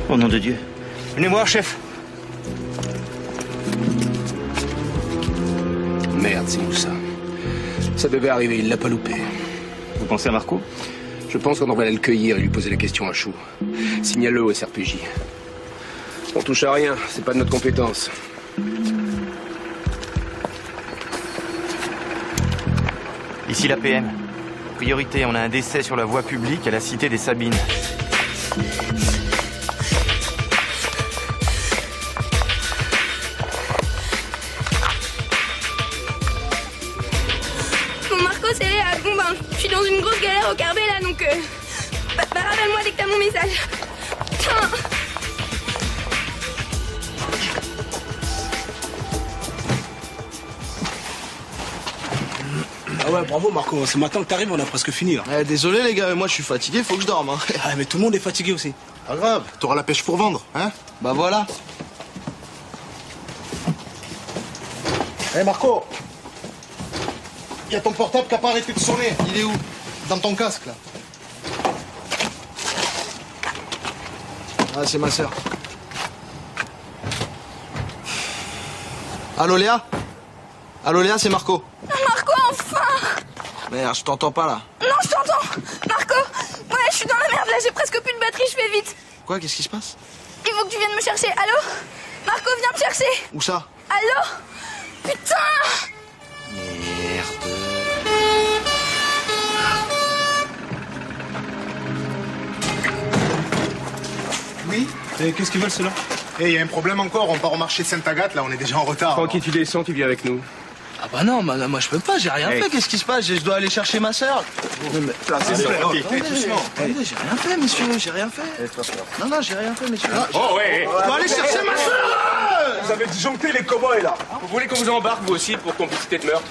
Au nom de Dieu. Venez voir, chef. Merde, c'est où ça? Ça devait arriver, il l'a pas loupé. Vous pensez à Marco? Je pense qu'on devrait aller le cueillir et lui poser la question à Chou. Signale-le au SRPJ. On touche à rien, c'est pas de notre compétence. Ici la PM. Priorité, on a un décès sur la voie publique à la cité des Sabines. Bon, Marco, c'est Léa. Bon, ben, je suis dans une grosse galère au Carbet, là, donc... rappelle-moi dès que t'as mon message. Putain. Ah ouais, bravo Marco, c'est maintenant que t'arrives, on a presque fini là. Désolé les gars, mais moi je suis fatigué, faut que je dorme. Hein. Ah mais tout le monde est fatigué aussi. Pas grave, t'auras la pêche pour vendre, hein? Bah voilà. Hé Marco, y a ton portable qui a pas arrêté de sonner. Il est où? Dans ton casque là. Ah c'est ma sœur. Allô Léa? Allô Léa, c'est Marco. Marco, enfin. Merde, je t'entends pas là. Non, je t'entends. Marco, ouais, je suis dans la merde là, j'ai presque plus de batterie, je fais vite. Quoi, qu'est-ce qui se passe? Il faut que tu viennes me chercher. Allô? Marco, viens me chercher. Où ça? Allô? Putain! Merde. Oui? Et qu'est-ce qu'ils veulent ceux-là? Il y a un problème encore, on part au marché de Sainte-Agathe, là, on est déjà en retard. Tranquille, tu descends, tu viens avec nous. Ah bah non, moi je peux pas, j'ai rien fait, qu'est-ce qui se passe? Je dois aller chercher ma sœur. C'est ça, Attendez, j'ai rien fait, messieurs, j'ai rien fait. Non, j'ai rien fait, messieurs. Oh ouais. Je dois aller chercher ma sœur. Vous avez disjoncté les cow-boys là. Vous voulez qu'on vous embarque vous aussi pour complicité de meurtre?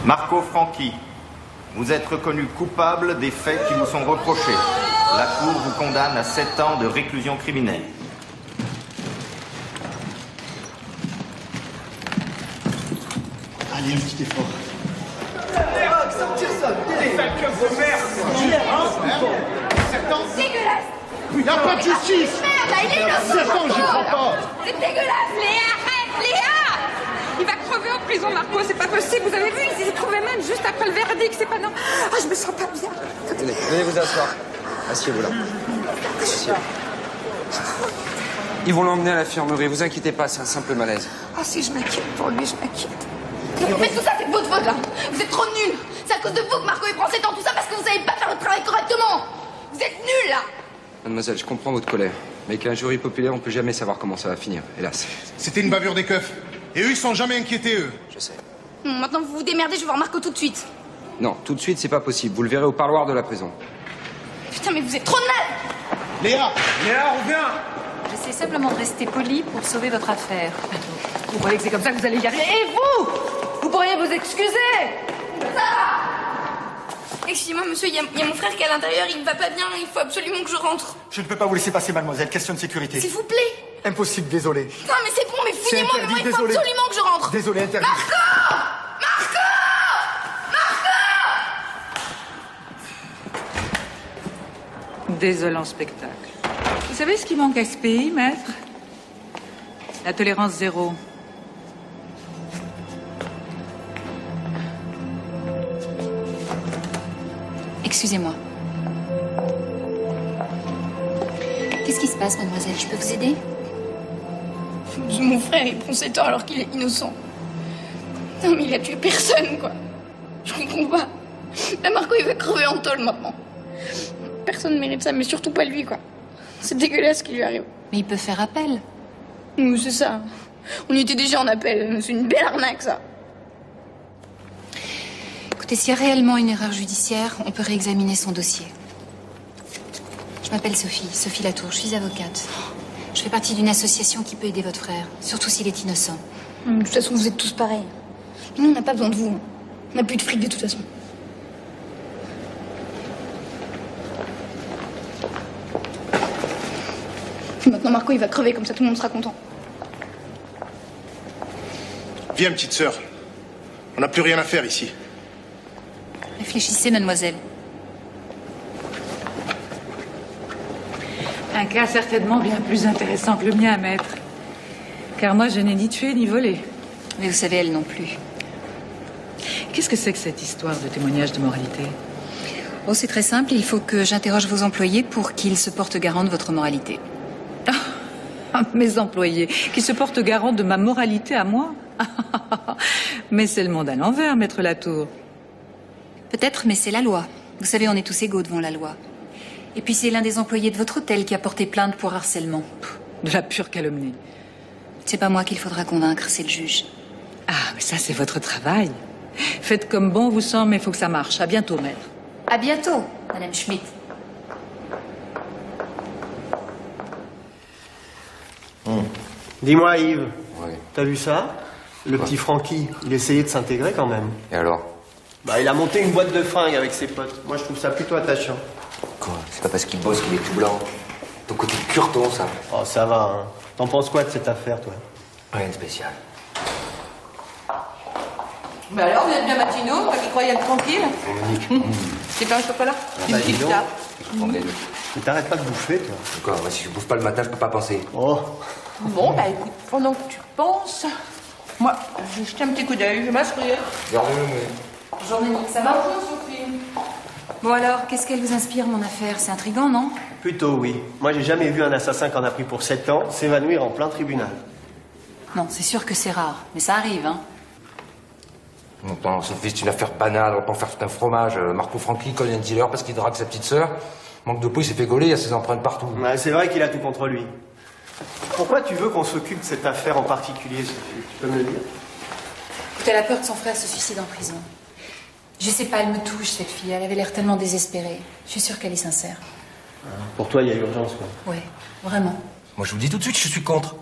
Marco Franchi, vous êtes reconnu coupable des faits qui vous sont reprochés. La Cour vous condamne à 7 ans de réclusion criminelle. Allez, un petit effort. Dégueulasse! Il n'y a pas de justice! Merde, là, il est innocent! 7 ans, j'y crois pas! C'est dégueulasse! Léa, arrête! Léa! Il va crever en prison, Marco, c'est pas possible. Vous avez vu, il s'est trouvé même juste après le verdict, c'est pas non. Ah, je me sens pas bien. Venez vous asseoir. Asseyez-vous là. Ils vont l'emmener à l'infirmerie, vous inquiétez pas, c'est un simple malaise. Ah, si je m'inquiète pour lui, je m'inquiète. Mais tout ça, c'est de votre faute, là! Vous êtes trop nuls! C'est à cause de vous que Marco il prend 7 ans, tout ça parce que vous savez pas faire votre travail correctement! Vous êtes nuls, là! Mademoiselle, je comprends votre colère, mais qu'un jury populaire, on peut jamais savoir comment ça va finir, hélas. C'était une bavure des keufs. Et eux, ils sont jamais inquiétés, eux. Je sais. Bon, maintenant vous vous démerdez, je vais voir Marco tout de suite. Non, tout de suite, c'est pas possible. Vous le verrez au parloir de la prison. Putain, mais vous êtes trop de mal! Léa! Léa, reviens. J'essaie simplement de rester poli pour sauver votre affaire. Vous croyez que c'est comme ça que vous allez y arriver? Et vous? Vous pourriez vous excuser! Excusez-moi, monsieur, il y a mon frère qui est à l'intérieur, il va pas bien, il faut absolument que je rentre. Je ne peux pas vous laisser passer, mademoiselle. Question de sécurité. S'il vous plaît! Impossible, désolé. Non, mais c'est bon, mais fouillez-moi, mais moi, il faut désolé. absolument que je rentre! Désolé, interdit. Marco! Marco! Marco! Désolant spectacle. Vous savez ce qui manque à ce pays, maître? La tolérance zéro. Excusez-moi. Qu'est-ce qui se passe, mademoiselle? Je peux vous aider? Mon frère, il prend 7 ans alors qu'il est innocent. Non, mais il a tué personne, quoi. Je comprends pas. Là, Marco, il va crever en tôle maintenant. Personne ne mérite ça, mais surtout pas lui, quoi. C'est dégueulasse ce qui lui arrive. Mais il peut faire appel. Oui, c'est ça. On y était déjà en appel. C'est une belle arnaque, ça. Écoutez, s'il y a réellement une erreur judiciaire, on peut réexaminer son dossier. Je m'appelle Sophie Latour, je suis avocate. Je fais partie d'une association qui peut aider votre frère, surtout s'il est innocent. De toute façon, vous êtes tous pareils. Mais nous, on n'a pas besoin de vous. On n'a plus de fric de toute façon. Maintenant, Marco, il va crever, comme ça tout le monde sera content. Viens, petite sœur. On n'a plus rien à faire ici. Réfléchissez, mademoiselle. Un cas certainement bien plus intéressant que le mien, maître. Car moi, je n'ai ni tué ni volé. Mais vous savez, elle non plus. Qu'est-ce que c'est que cette histoire de témoignage de moralité? Oh, c'est très simple. Il faut que j'interroge vos employés pour qu'ils se portent garant de votre moralité. Mes employés, qui se portent garant de ma moralité à moi? Mais c'est le monde à l'envers, maître Latour. Peut-être, mais c'est la loi. Vous savez, on est tous égaux devant la loi. Et puis c'est l'un des employés de votre hôtel qui a porté plainte pour harcèlement. De la pure calomnie. C'est pas moi qu'il faudra convaincre, c'est le juge. Ah, mais ça, c'est votre travail. Faites comme bon vous semble, mais il faut que ça marche. À bientôt, maître. À bientôt, Madame Schmidt. Dis-moi, Yves, Oui. t'as vu ça? Le petit Francky, il essayait de s'intégrer quand même. Et alors? Bah, il a monté une boîte de fringues avec ses potes. Moi, je trouve ça plutôt attachant. Quoi? C'est pas parce qu'il bosse qu'il est tout blanc. Ton côté de curton, ça. Oh, ça va, hein. T'en penses quoi de cette affaire, toi? Rien de spécial. Mais alors, vous êtes bien matinaux, moi qui croyais être tranquille. C'est pas un chocolat? Une petite tape. Je prends les deux. Mais t'arrêtes pas de bouffer, toi. Quoi? Moi, si je bouffe pas le matin, je peux pas penser. Oh. Bon, bah écoute, pendant que tu penses, moi, je vais jeter un petit coup d'œil, je vais m'asseoir. Bonjour, Monique, ça va? Bonjour, Sophie. Bon alors, qu'est-ce qu'elle vous inspire, mon affaire? C'est intriguant, non? Plutôt, oui. Moi, j'ai jamais vu un assassin qu'on a pris pour 7 ans s'évanouir en plein tribunal. Non, c'est sûr que c'est rare, mais ça arrive, hein. Attends, Sophie, c'est une affaire banale, on va pas en faire tout un fromage. Marco Franchi cogne un dealer parce qu'il drague sa petite sœur. Manque de peau, il s'est fait gauler, il y a ses empreintes partout. Ouais, c'est vrai qu'il a tout contre lui. Pourquoi tu veux qu'on s'occupe de cette affaire en particulier, Sophie? Tu peux me le dire? Écoutez, elle a peur que son frère se suicide en prison. Je sais pas, elle me touche, cette fille. Elle avait l'air tellement désespérée. Je suis sûre qu'elle est sincère. Pour toi, il y a urgence, quoi. Ouais, vraiment. Moi, je vous le dis tout de suite, je suis contre.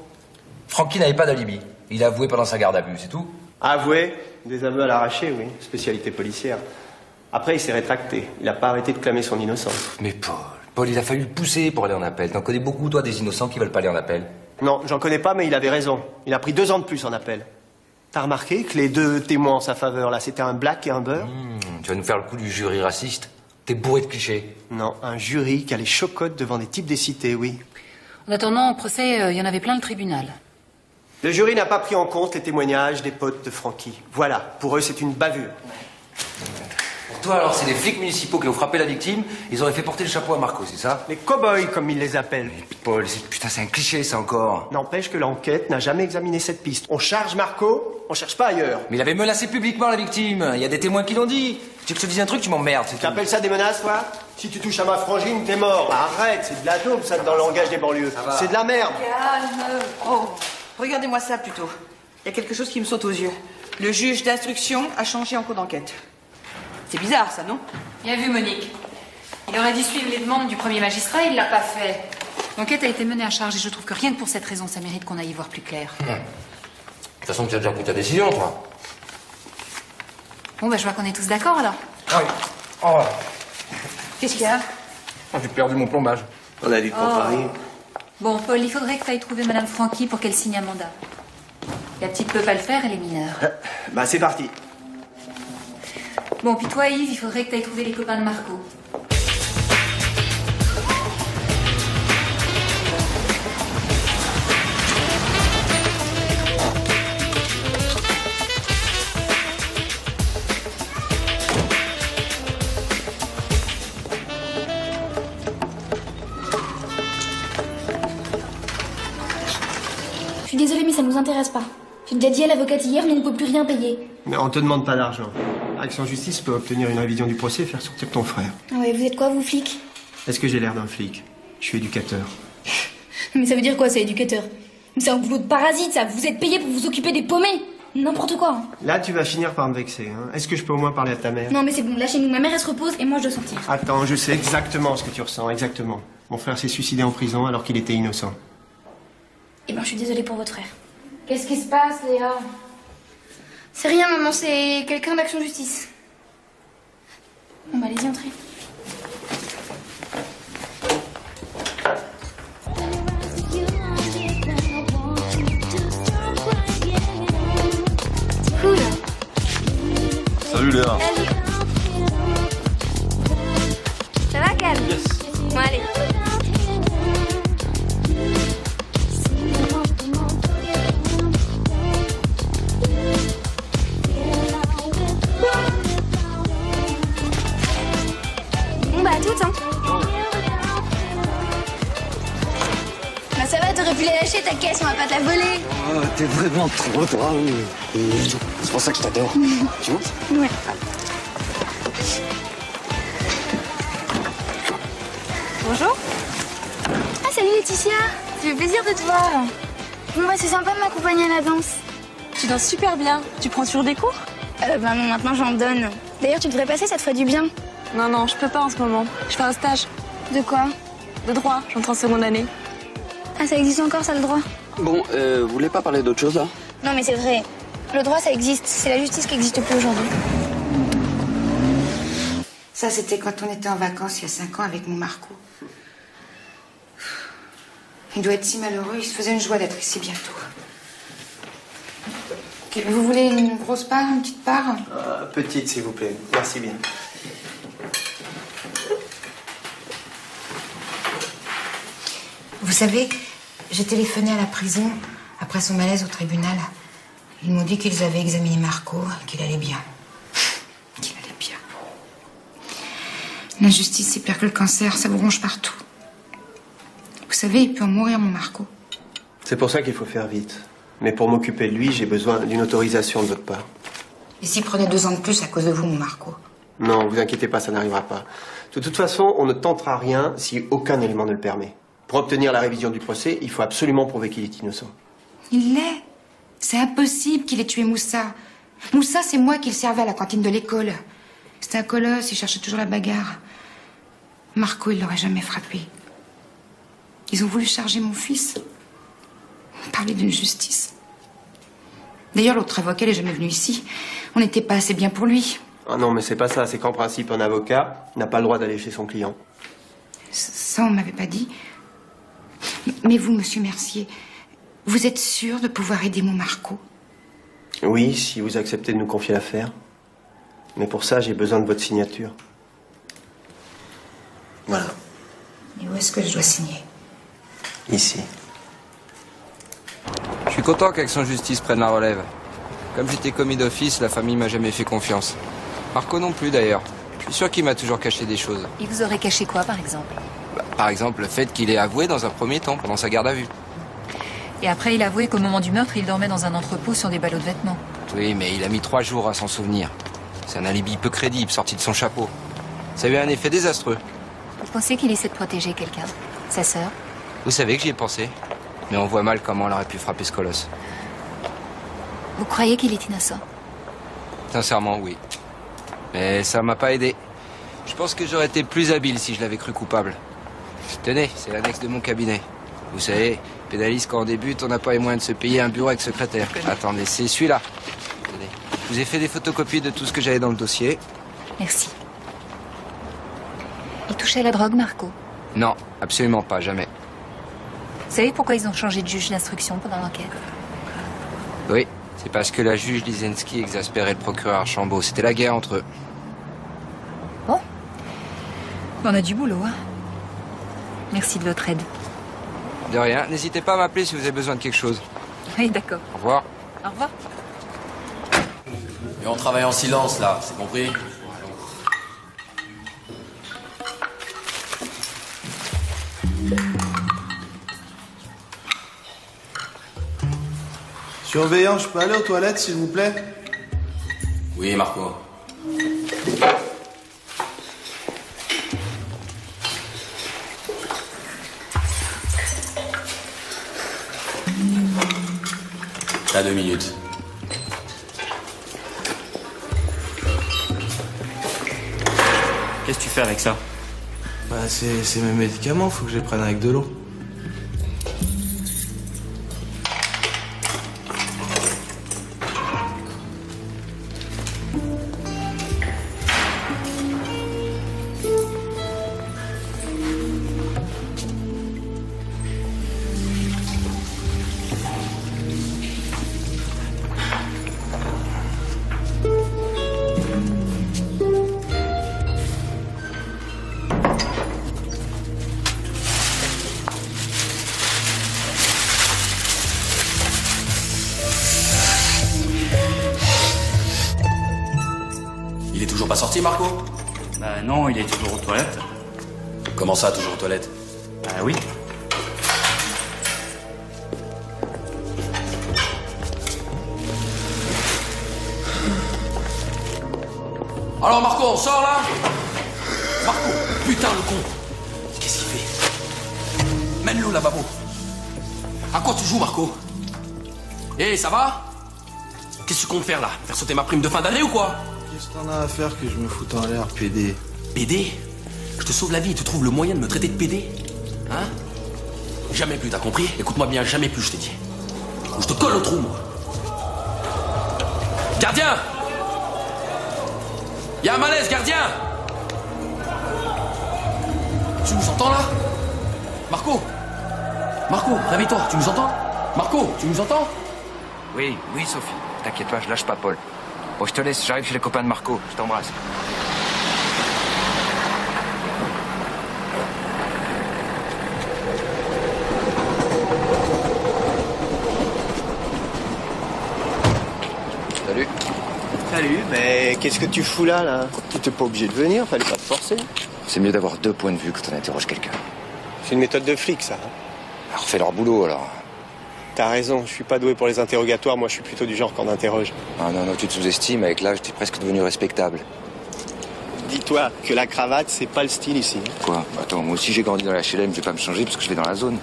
Francky n'avait pas d'alibi. Il a avoué pendant sa garde à vue, c'est tout. Avoué, des aveux à l'arraché, oui. Spécialité policière. Après, il s'est rétracté. Il n'a pas arrêté de clamer son innocence. Mais Paul, il a fallu le pousser pour aller en appel. T'en connais beaucoup, toi, des innocents qui veulent pas aller en appel. Non, j'en connais pas, mais il avait raison. Il a pris 2 ans de plus en appel. T'as remarqué que les 2 témoins en sa faveur, là, c'était un black et un beurre? Tu vas nous faire le coup du jury raciste? T'es bourré de clichés. Non, un jury qui a les chocottes devant des types des cités, oui. En attendant, au procès, il y en avait plein le tribunal. Le jury n'a pas pris en compte les témoignages des potes de Francky. Voilà, pour eux, c'est une bavure. Pour toi, alors, c'est les flics municipaux qui ont frappé la victime. Ils auraient fait porter le chapeau à Marco, c'est ça? Les cow-boys, comme ils les appellent. Mais Paul, putain, c'est un cliché, ça encore. N'empêche que l'enquête n'a jamais examiné cette piste. On charge Marco, on cherche pas ailleurs. Mais il avait menacé publiquement la victime. Il y a des témoins qui l'ont dit. Tu veux que je te dise un truc, tu m'emmerdes, c'est Tu tout. appelles ça des menaces, toi? Si tu touches à ma frangine, t'es mort. Arrête, c'est de la daube, ça, dans le langage des banlieues. C'est de la merde. Calme. Oh, regardez-moi ça plutôt. Il y a quelque chose qui me saute aux yeux. Le juge d'instruction a changé en cours d'enquête. C'est bizarre, ça, non? Bien vu, Monique. Il aurait dû suivre les demandes du premier magistrat, il l'a pas fait. L'enquête a été menée à charge et je trouve que rien que pour cette raison, ça mérite qu'on aille y voir plus clair. De toute façon, tu as déjà pris ta décision, toi. Bon, bah, je vois qu'on est tous d'accord, alors. Ah oui. Oh, Qu'est-ce qu'il y a? j'ai perdu mon plombage. On a dû te contrarier. Bon, Paul, il faudrait que tu ailles trouver Madame Francky pour qu'elle signe un mandat. La petite peut pas le faire, elle est mineure. Bah, c'est parti. Bon, puis toi, Yves, il faudrait que tu ailles trouver les copains de Marco. ça nous intéresse pas. J'ai déjà dit à l'avocate hier, nous on peut plus rien payer. Mais on te demande pas d'argent. Action Justice peut obtenir une révision du procès et faire sortir ton frère. Ah ouais, vous êtes quoi, vous, flic? Est-ce que j'ai l'air d'un flic? Je suis éducateur. Mais ça veut dire quoi, ça, éducateur? C'est un boulot de parasite, ça. Vous êtes payé pour vous occuper des paumés. N'importe quoi. Là, tu vas finir par me vexer. Hein. Est-ce que je peux au moins parler à ta mère? Non, mais c'est bon, lâchez-nous. Ma mère, elle se repose et moi, je dois sortir. Attends, je sais exactement ce que tu ressens, exactement. Mon frère s'est suicidé en prison alors qu'il était innocent. Eh ben, je suis désolée pour votre frère. Qu'est-ce qui se passe, Léa? C'est rien, maman, c'est quelqu'un d'Action Justice. Bon, bah, allez-y, entrez. Cool. Salut Léa. Salut. Ça va, Cal? Yes. Bon, allez. Bon, bah, à toutes, hein. Bah, ça va, t'aurais pu la lâcher, ta caisse, on va pas te la voler. Oh, t'es vraiment trop drôle. C'est pour ça que je t'adore. Tu vois? Ouais. Bonjour. Ah, salut Laetitia. Ça fait plaisir de te voir. Bon, bah, c'est sympa de m'accompagner à la danse. Tu danses super bien. Tu prends toujours des cours? Bah non, maintenant j'en donne. D'ailleurs, tu devrais passer, ça te ferait du bien. Non, je peux pas en ce moment. Je fais un stage. De quoi? De droit. J'entre en seconde année. Ah, ça existe encore, ça, le droit? Bon, vous voulez pas parler d'autre chose, là? Non, mais c'est vrai. Le droit, ça existe. C'est la justice qui n'existe plus aujourd'hui. Ça, c'était quand on était en vacances il y a 5 ans avec mon Marco. Il doit être si malheureux, il se faisait une joie d'être ici bientôt. Ok, vous voulez une grosse part, une petite part? Petite, s'il vous plaît. Merci bien. Vous savez, j'ai téléphoné à la prison après son malaise au tribunal. Ils m'ont dit qu'ils avaient examiné Marco, qu'il allait bien. Qu'il allait bien. L'injustice, c'est pire que le cancer, ça vous ronge partout. Vous savez, il peut en mourir, mon Marco. C'est pour ça qu'il faut faire vite. Mais pour m'occuper de lui, j'ai besoin d'une autorisation de votre part. Et s'il prenait 2 ans de plus à cause de vous, mon Marco? Non, vous inquiétez pas, ça n'arrivera pas. De toute façon, on ne tentera rien si aucun élément ne le permet. Pour obtenir la révision du procès, il faut absolument prouver qu'il est innocent. Il l'est. C'est impossible qu'il ait tué Moussa. Moussa, c'est moi qui le servais à la cantine de l'école. C'était un colosse, il cherchait toujours la bagarre. Marco, il l'aurait jamais frappé. Ils ont voulu charger mon fils. Parler d'une justice. D'ailleurs, l'autre avocat n'est jamais venu ici. On n'était pas assez bien pour lui. Ah non, mais c'est pas ça. C'est qu'en principe, un avocat n'a pas le droit d'aller chez son client. Ça, on m'avait pas dit. Mais vous, monsieur Mercier, vous êtes sûr de pouvoir aider mon Marco? Oui, si vous acceptez de nous confier l'affaire. Mais pour ça, j'ai besoin de votre signature. Voilà. Et où est-ce que je dois signer? Ici. Je suis content qu'Action Justice prenne la relève. Comme j'étais commis d'office, la famille m'a jamais fait confiance. Marco non plus d'ailleurs. Je suis sûr qu'il m'a toujours caché des choses. Il vous aurait caché quoi, par exemple? Par exemple, le fait qu'il ait avoué dans un premier temps, pendant sa garde à vue. Et après, il a avoué qu'au moment du meurtre, il dormait dans un entrepôt sur des ballots de vêtements. Oui, mais il a mis 3 jours à s'en souvenir. C'est un alibi peu crédible, sorti de son chapeau. Ça a eu un effet désastreux. Vous pensez qu'il essaie de protéger quelqu'un? Sa sœur? Vous savez que j'y ai pensé. Mais on voit mal comment elle aurait pu frapper ce colosse. Vous croyez qu'il est innocent? Sincèrement, oui. Mais ça m'a pas aidé. Je pense que j'aurais été plus habile si je l'avais cru coupable. Tenez, c'est l'annexe de mon cabinet. Vous savez, pénaliste, quand on débute, on n'a pas les moyens de se payer un bureau avec secrétaire. Attendez, c'est celui-là. Tenez. Je vous ai fait des photocopies de tout ce que j'avais dans le dossier. Merci. Il touchait à la drogue, Marco? Non, absolument pas, jamais. Vous savez pourquoi ils ont changé de juge d'instruction pendant l'enquête? Oui, c'est parce que la juge Lisensky exaspérait le procureur Archambault. C'était la guerre entre eux. Bon. On a du boulot, hein. Merci de votre aide. De rien, n'hésitez pas à m'appeler si vous avez besoin de quelque chose. Oui, d'accord. Au revoir. Au revoir. Et on travaille en silence, là, c'est compris? Surveillant, je peux aller aux toilettes, s'il vous plaît? Oui, Marco. T'as 2 minutes. Qu'est-ce que tu fais avec ça? Bah, c'est mes médicaments, faut que je les prenne avec de l'eau. Il est toujours pas sorti, Marco? Bah non, il est toujours aux toilettes. Comment ça, toujours aux toilettes? Bah oui. Alors, Marco, on sort, là? Marco, putain, le con! Qu'est-ce qu'il fait? Mène-le au lavabo. À quoi tu joues, Marco? Eh, ça va? Qu'est-ce que tu comptes faire, là? Faire sauter ma prime de fin d'année ou quoi? Qu'est-ce que t'en as à faire que je me foute en l'air, PD? PD? Je te sauve la vie et tu trouves le moyen de me traiter de PD? Hein? Jamais plus, t'as compris? Écoute-moi bien, jamais plus, je t'ai dit. Ou je te colle au trou, moi. Gardien! Y'a un malaise, gardien! Tu nous entends, là? Marco! Marco, réveille-toi, tu nous entends? Marco, tu nous entends? Oui, Sophie. T'inquiète pas, je lâche pas Paul. Bon, je te laisse, j'arrive chez les copains de Marco. Je t'embrasse. Salut. Salut, mais qu'est-ce que tu fous là? Tu t'es pas obligé de venir, fallait pas te forcer. C'est mieux d'avoir 2 points de vue quand on interroge quelqu'un. C'est une méthode de flic, ça. Alors fais leur boulot, alors. T'as raison, je suis pas doué pour les interrogatoires, moi je suis plutôt du genre qu'on interroge. Ah non, tu te sous-estimes, avec l'âge, t'es presque devenu respectable. Dis-toi que la cravate, c'est pas le style ici. Quoi? Attends, moi aussi j'ai grandi dans la HLM, je vais pas me changer parce que je vais dans la zone.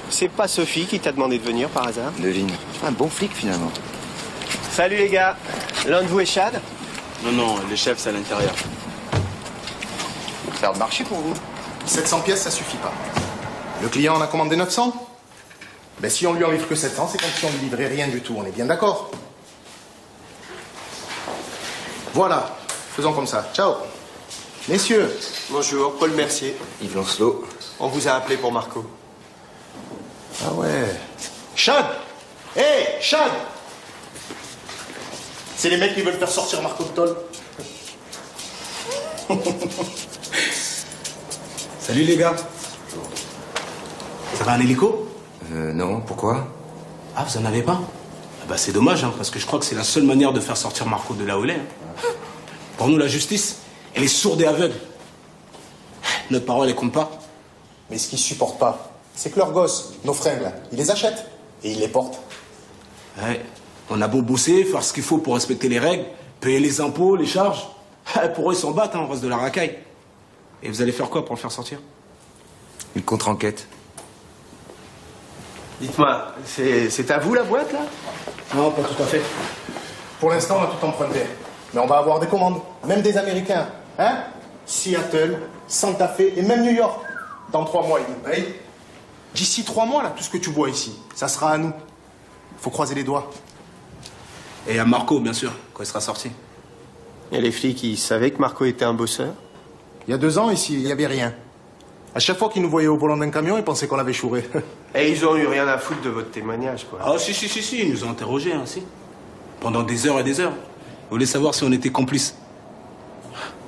C'est pas Sophie qui t'a demandé de venir par hasard? Devine. Un bon flic finalement. Salut les gars, l'un de vous est Chad? Non, les chefs c'est à l'intérieur. Ça a marché pour vous? 700 pièces, ça suffit pas. Le client en a commandé 900? Ben si on lui en livre que 700, c'est comme si on lui livrait rien du tout, on est bien d'accord? Voilà, faisons comme ça. Ciao. Messieurs. Bonjour, Paul Mercier. Yves Lancelot. On vous a appelé pour Marco. Ah ouais. Chad! Hé, Chad! C'est les mecs qui veulent faire sortir Marco de tôle. Salut les gars. Ça va un hélico? Non, pourquoi? Ah, vous en avez pas? Ah bah c'est dommage, hein, parce que je crois que c'est la seule manière de faire sortir Marco de là où il est. Hein. Pour nous, la justice, elle est sourde et aveugle. Notre parole, elle compte pas. Mais ce qu'ils supportent pas, c'est que leurs gosses, nos fringues, là, ils les achètent et ils les portent. Ouais. On a beau bosser, faire ce qu'il faut pour respecter les règles, payer les impôts, les charges. Pour eux, ils s'en battent, hein, on reste de la racaille. Et vous allez faire quoi pour le faire sortir? Une contre-enquête. Dites-moi, c'est à vous la boîte là? Non, pas tout à fait. Pour l'instant, on a tout emprunté. Mais on va avoir des commandes, même des Américains. Hein? Seattle, Santa Fe et même New York. Dans 3 mois, ils nous payent. D'ici 3 mois, là, tout ce que tu bois ici, ça sera à nous. Faut croiser les doigts. Et à Marco, bien sûr, quand il sera sorti. Et les flics, ils savaient que Marco était un bosseur? Il y a 2 ans, ici, il n'y avait rien. À chaque fois qu'ils nous voyaient au volant d'un camion, ils pensaient qu'on l'avait chouré. Et ils ont eu rien à foutre de votre témoignage, quoi. Ah, si, ils nous ont interrogés, hein, si. Pendant des heures et des heures. Ils voulaient savoir si on était complices.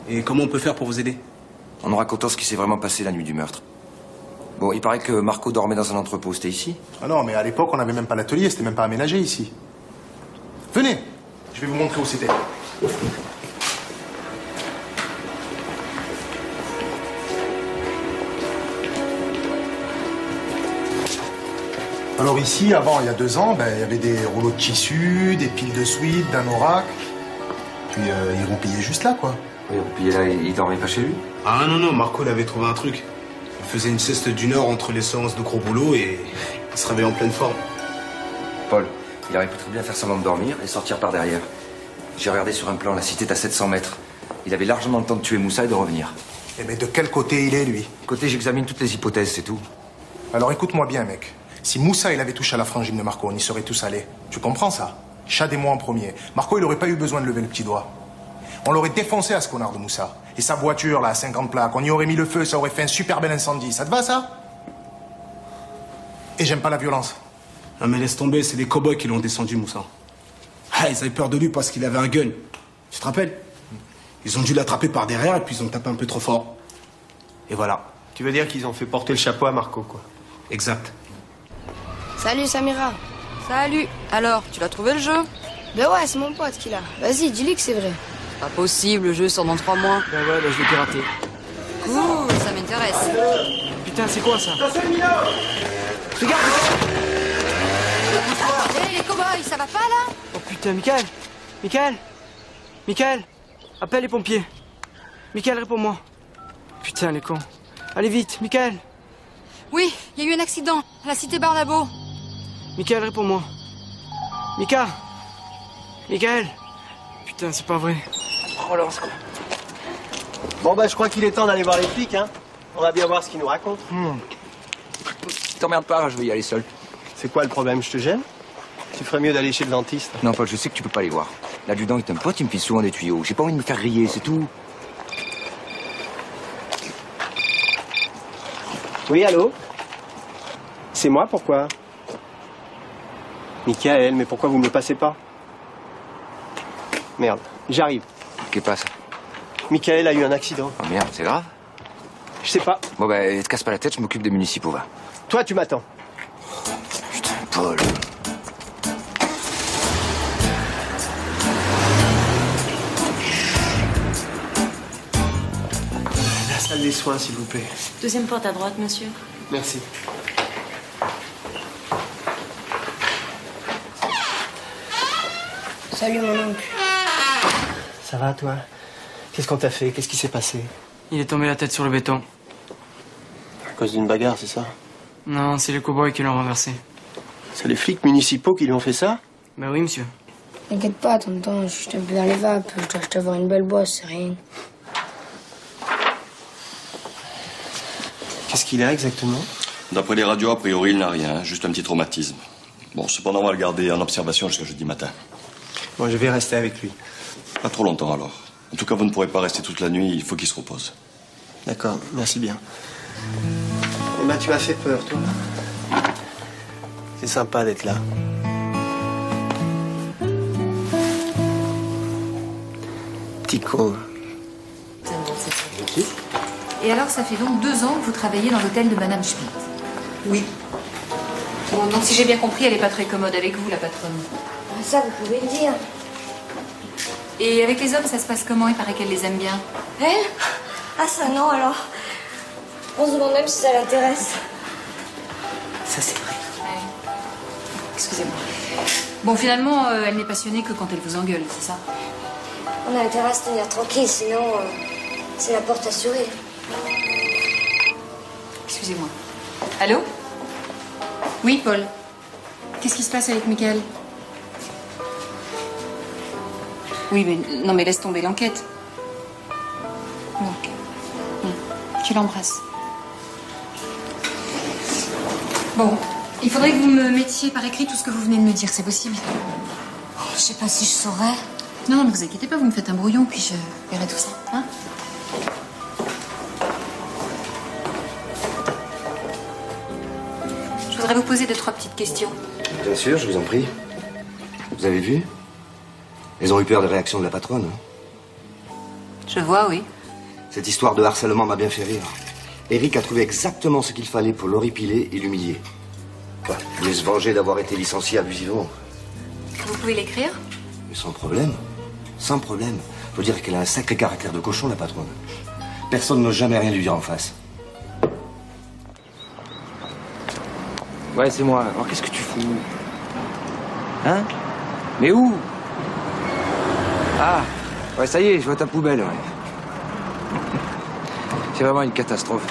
Et comment on peut faire pour vous aider? En nous racontant ce qui s'est vraiment passé la nuit du meurtre. Bon, il paraît que Marco dormait dans un entrepôt, c'était ici? Ah non, mais à l'époque, on n'avait même pas l'atelier, c'était même pas aménagé ici. Venez, je vais vous montrer où c'était. Alors ici, avant, il y a 2 ans, il y avait des rouleaux de tissu, des piles de suite, d'un oracle. Puis il roupillait juste là, quoi. Il roupillait là, il dormait pas chez lui? Ah non, Marco, il avait trouvé un truc. Il faisait une sieste d'1 heure entre les séances de gros boulot et il se réveillait en pleine forme. Paul, il aurait pu très bien faire semblant de dormir et sortir par derrière. J'ai regardé sur un plan, la cité est à 700 mètres. Il avait largement le temps de tuer Moussa et de revenir. Eh mais de quel côté il est, lui? Côté, j'examine toutes les hypothèses, c'est tout. Alors écoute-moi bien, mec. Si Moussa, il avait touché à la frangine de Marco, on y serait tous allés. Tu comprends ça? Chad et moi en premier. Marco, il aurait pas eu besoin de lever le petit doigt. On l'aurait défoncé à ce connard de Moussa. Et sa voiture, là, à 50 plaques, on y aurait mis le feu, ça aurait fait un super bel incendie. Ça te va, ça? Et j'aime pas la violence. Non mais laisse tomber, c'est des cow-boys qui l'ont descendu, Moussa. Ah, ils avaient peur de lui parce qu'il avait un gun. Tu te rappelles? Ils ont dû l'attraper par derrière et puis ils ont tapé un peu trop fort. Et voilà. Tu veux dire qu'ils ont fait porter le chapeau à Marco, quoi? Exact. Salut Samira. Salut. Alors, tu l'as trouvé le jeu? Ben ouais, c'est mon pote qui l'a. Vas-y, dis-lui que c'est vrai. Pas possible, le jeu sort dans 3 mois. Bah ouais, je l'ai piraté. Cool, ça m'intéresse. Putain, c'est quoi ça? Regarde. Hé, les cow-boys, ça va pas là? Oh putain, Michael, appelle les pompiers. Michael, réponds-moi. Putain, les cons. Allez vite, Michael. Oui, il y a eu un accident à la cité Barnabo. Michael, réponds-moi. Michael. Putain, c'est pas vrai. Oh là, c'est quoi? Bon je crois qu'il est temps d'aller voir les flics, hein. On va bien voir ce qu'ils nous racontent. T'emmerdes pas, je vais y aller seul. C'est quoi le problème, je te gêne? Tu ferais mieux d'aller chez le dentiste. Non, Paul, je sais que tu peux pas les voir. L'adjudant est un pote, il me file souvent des tuyaux. J'ai pas envie de me faire griller, c'est tout. Oui, allô? C'est moi, pourquoi? Michael, mais pourquoi vous me le passez pas? Merde, j'arrive. Qu'est-ce qui passe? Michael a eu un accident. Oh merde, c'est grave? Je sais pas. Bon te casse pas la tête, je m'occupe des municipaux, va. Toi, tu m'attends. Putain, Paul. La salle des soins, s'il vous plaît. Deuxième porte à droite, monsieur. Merci. Salut mon oncle. Ça va, toi? Qu'est-ce qu'on t'a fait? Qu'est-ce qui s'est passé? Il est tombé la tête sur le béton. À cause d'une bagarre, c'est ça? Non, c'est les cow-boys qui l'ont renversé. C'est les flics municipaux qui lui ont fait ça? Bah oui, monsieur. T'inquiète pas, tonton, je suis un peu dans les vapes. Je dois t'avoir une belle bosse, c'est rien. Qu'est-ce qu'il a exactement? D'après les radios, a priori, il n'a rien, juste un petit traumatisme. Bon, cependant, on va le garder en observation jusqu'à jeudi matin. Bon, je vais rester avec lui. Pas trop longtemps, alors. En tout cas, vous ne pourrez pas rester toute la nuit, il faut qu'il se repose. D'accord, merci bien. Eh ben, tu m'as fait peur, toi. C'est sympa d'être là. Petit con. Et alors, ça fait donc 2 ans que vous travaillez dans l'hôtel de Madame Schmidt? Oui. Bon, donc si j'ai bien compris, elle n'est pas très commode avec vous, la patronne. Ça, vous pouvez le dire. Et avec les hommes, ça se passe comment? Il paraît qu'elle les aime bien. Elle? Ah ça non, alors. On se demande même si ça l'intéresse. Ça, c'est vrai. Ouais. Excusez-moi. Bon, finalement, elle n'est passionnée que quand elle vous engueule, c'est ça? On a intérêt à se tenir tranquille, sinon c'est la porte assurée. Excusez-moi. Allô? Oui, Paul. Qu'est-ce qui se passe avec Michael? Oui, mais non, mais laisse tomber l'enquête. Donc, tu l'embrasses. Bon, il faudrait que vous me mettiez par écrit tout ce que vous venez de me dire, c'est possible? Je sais pas si je saurais. Non, ne vous inquiétez pas, vous me faites un brouillon, puis je verrai tout ça, hein? Je voudrais vous poser 2-3 petites questions. Bien sûr, je vous en prie. Vous avez vu? Ils ont eu peur des réactions de la patronne. Hein. Je vois, oui. Cette histoire de harcèlement m'a bien fait rire. Eric a trouvé exactement ce qu'il fallait pour l'horripiler et l'humilier. Quoi, il voulait se venger d'avoir été licencié abusivement. Vous pouvez l'écrire? Mais sans problème. Sans problème. Faut dire qu'elle a un sacré caractère de cochon, la patronne. Personne n'ose jamais rien lui dire en face. Ouais, c'est moi. Alors qu'est-ce que tu fous? Hein? Mais où? Ah, ouais, ça y est, je vois ta poubelle, ouais. C'est vraiment une catastrophe.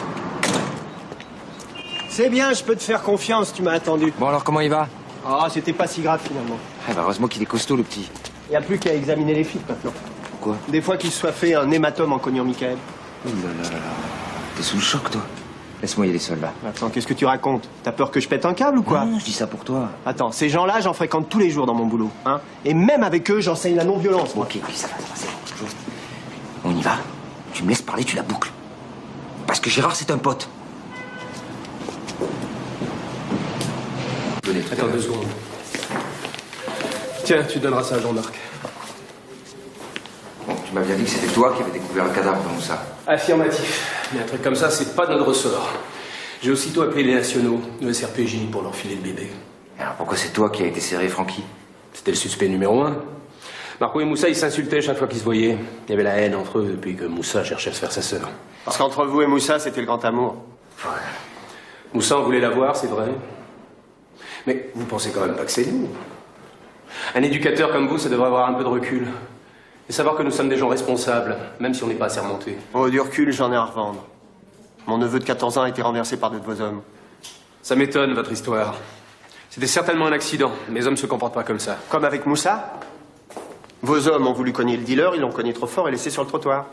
C'est bien, je peux te faire confiance, tu m'as attendu. Bon, alors comment il va? Ah, c'était pas si grave finalement. Ah, bah, heureusement qu'il est costaud, le petit. Il n'y a plus qu'à examiner les fuites maintenant. Pourquoi? Des fois qu'il se soit fait un hématome en cognant Michael. Oh là là là là. T'es sous le choc, toi. Laisse-moi y aller seul, là. Attends, qu'est-ce que tu racontes? T'as peur que je pète un câble ou quoi? Non, je dis ça pour toi. Attends, ces gens-là, j'en fréquente tous les jours dans mon boulot, hein. Et même avec eux, j'enseigne la non-violence, moi. Ok, ça va, c'est bon. On y va. Tu me laisses parler, tu la boucles. Parce que Gérard, c'est un pote. Attends 2 secondes. Tiens, tu donneras ça à Jean-Marc. Bon, tu m'as bien dit que c'était toi qui avais découvert le cadavre de Moussa. Affirmatif. Mais un truc comme ça, c'est pas notre ressort. J'ai aussitôt appelé les nationaux, le SRPJ, pour leur filer le bébé. Alors pourquoi c'est toi qui as été serré, Francky? C'était le suspect numéro 1. Marco et Moussa, ils s'insultaient chaque fois qu'ils se voyaient. Il y avait la haine entre eux depuis que Moussa cherchait à se faire sa sœur. Parce qu'entre vous et Moussa, c'était le grand amour. Ouais. Moussa, on voulait la voir, c'est vrai. Mais vous pensez quand même pas que c'est nous. Un éducateur comme vous, ça devrait avoir un peu de recul. Et savoir que nous sommes des gens responsables, même si on n'est pas assermentés. Oh, du recul, j'en ai à revendre. Mon neveu de 14 ans a été renversé par 2 de vos hommes. Ça m'étonne, votre histoire. C'était certainement un accident. Mes hommes se comportent pas comme ça. Comme avec Moussa? Vos hommes ont voulu cogner le dealer, ils l'ont cogné trop fort et laissé sur le trottoir.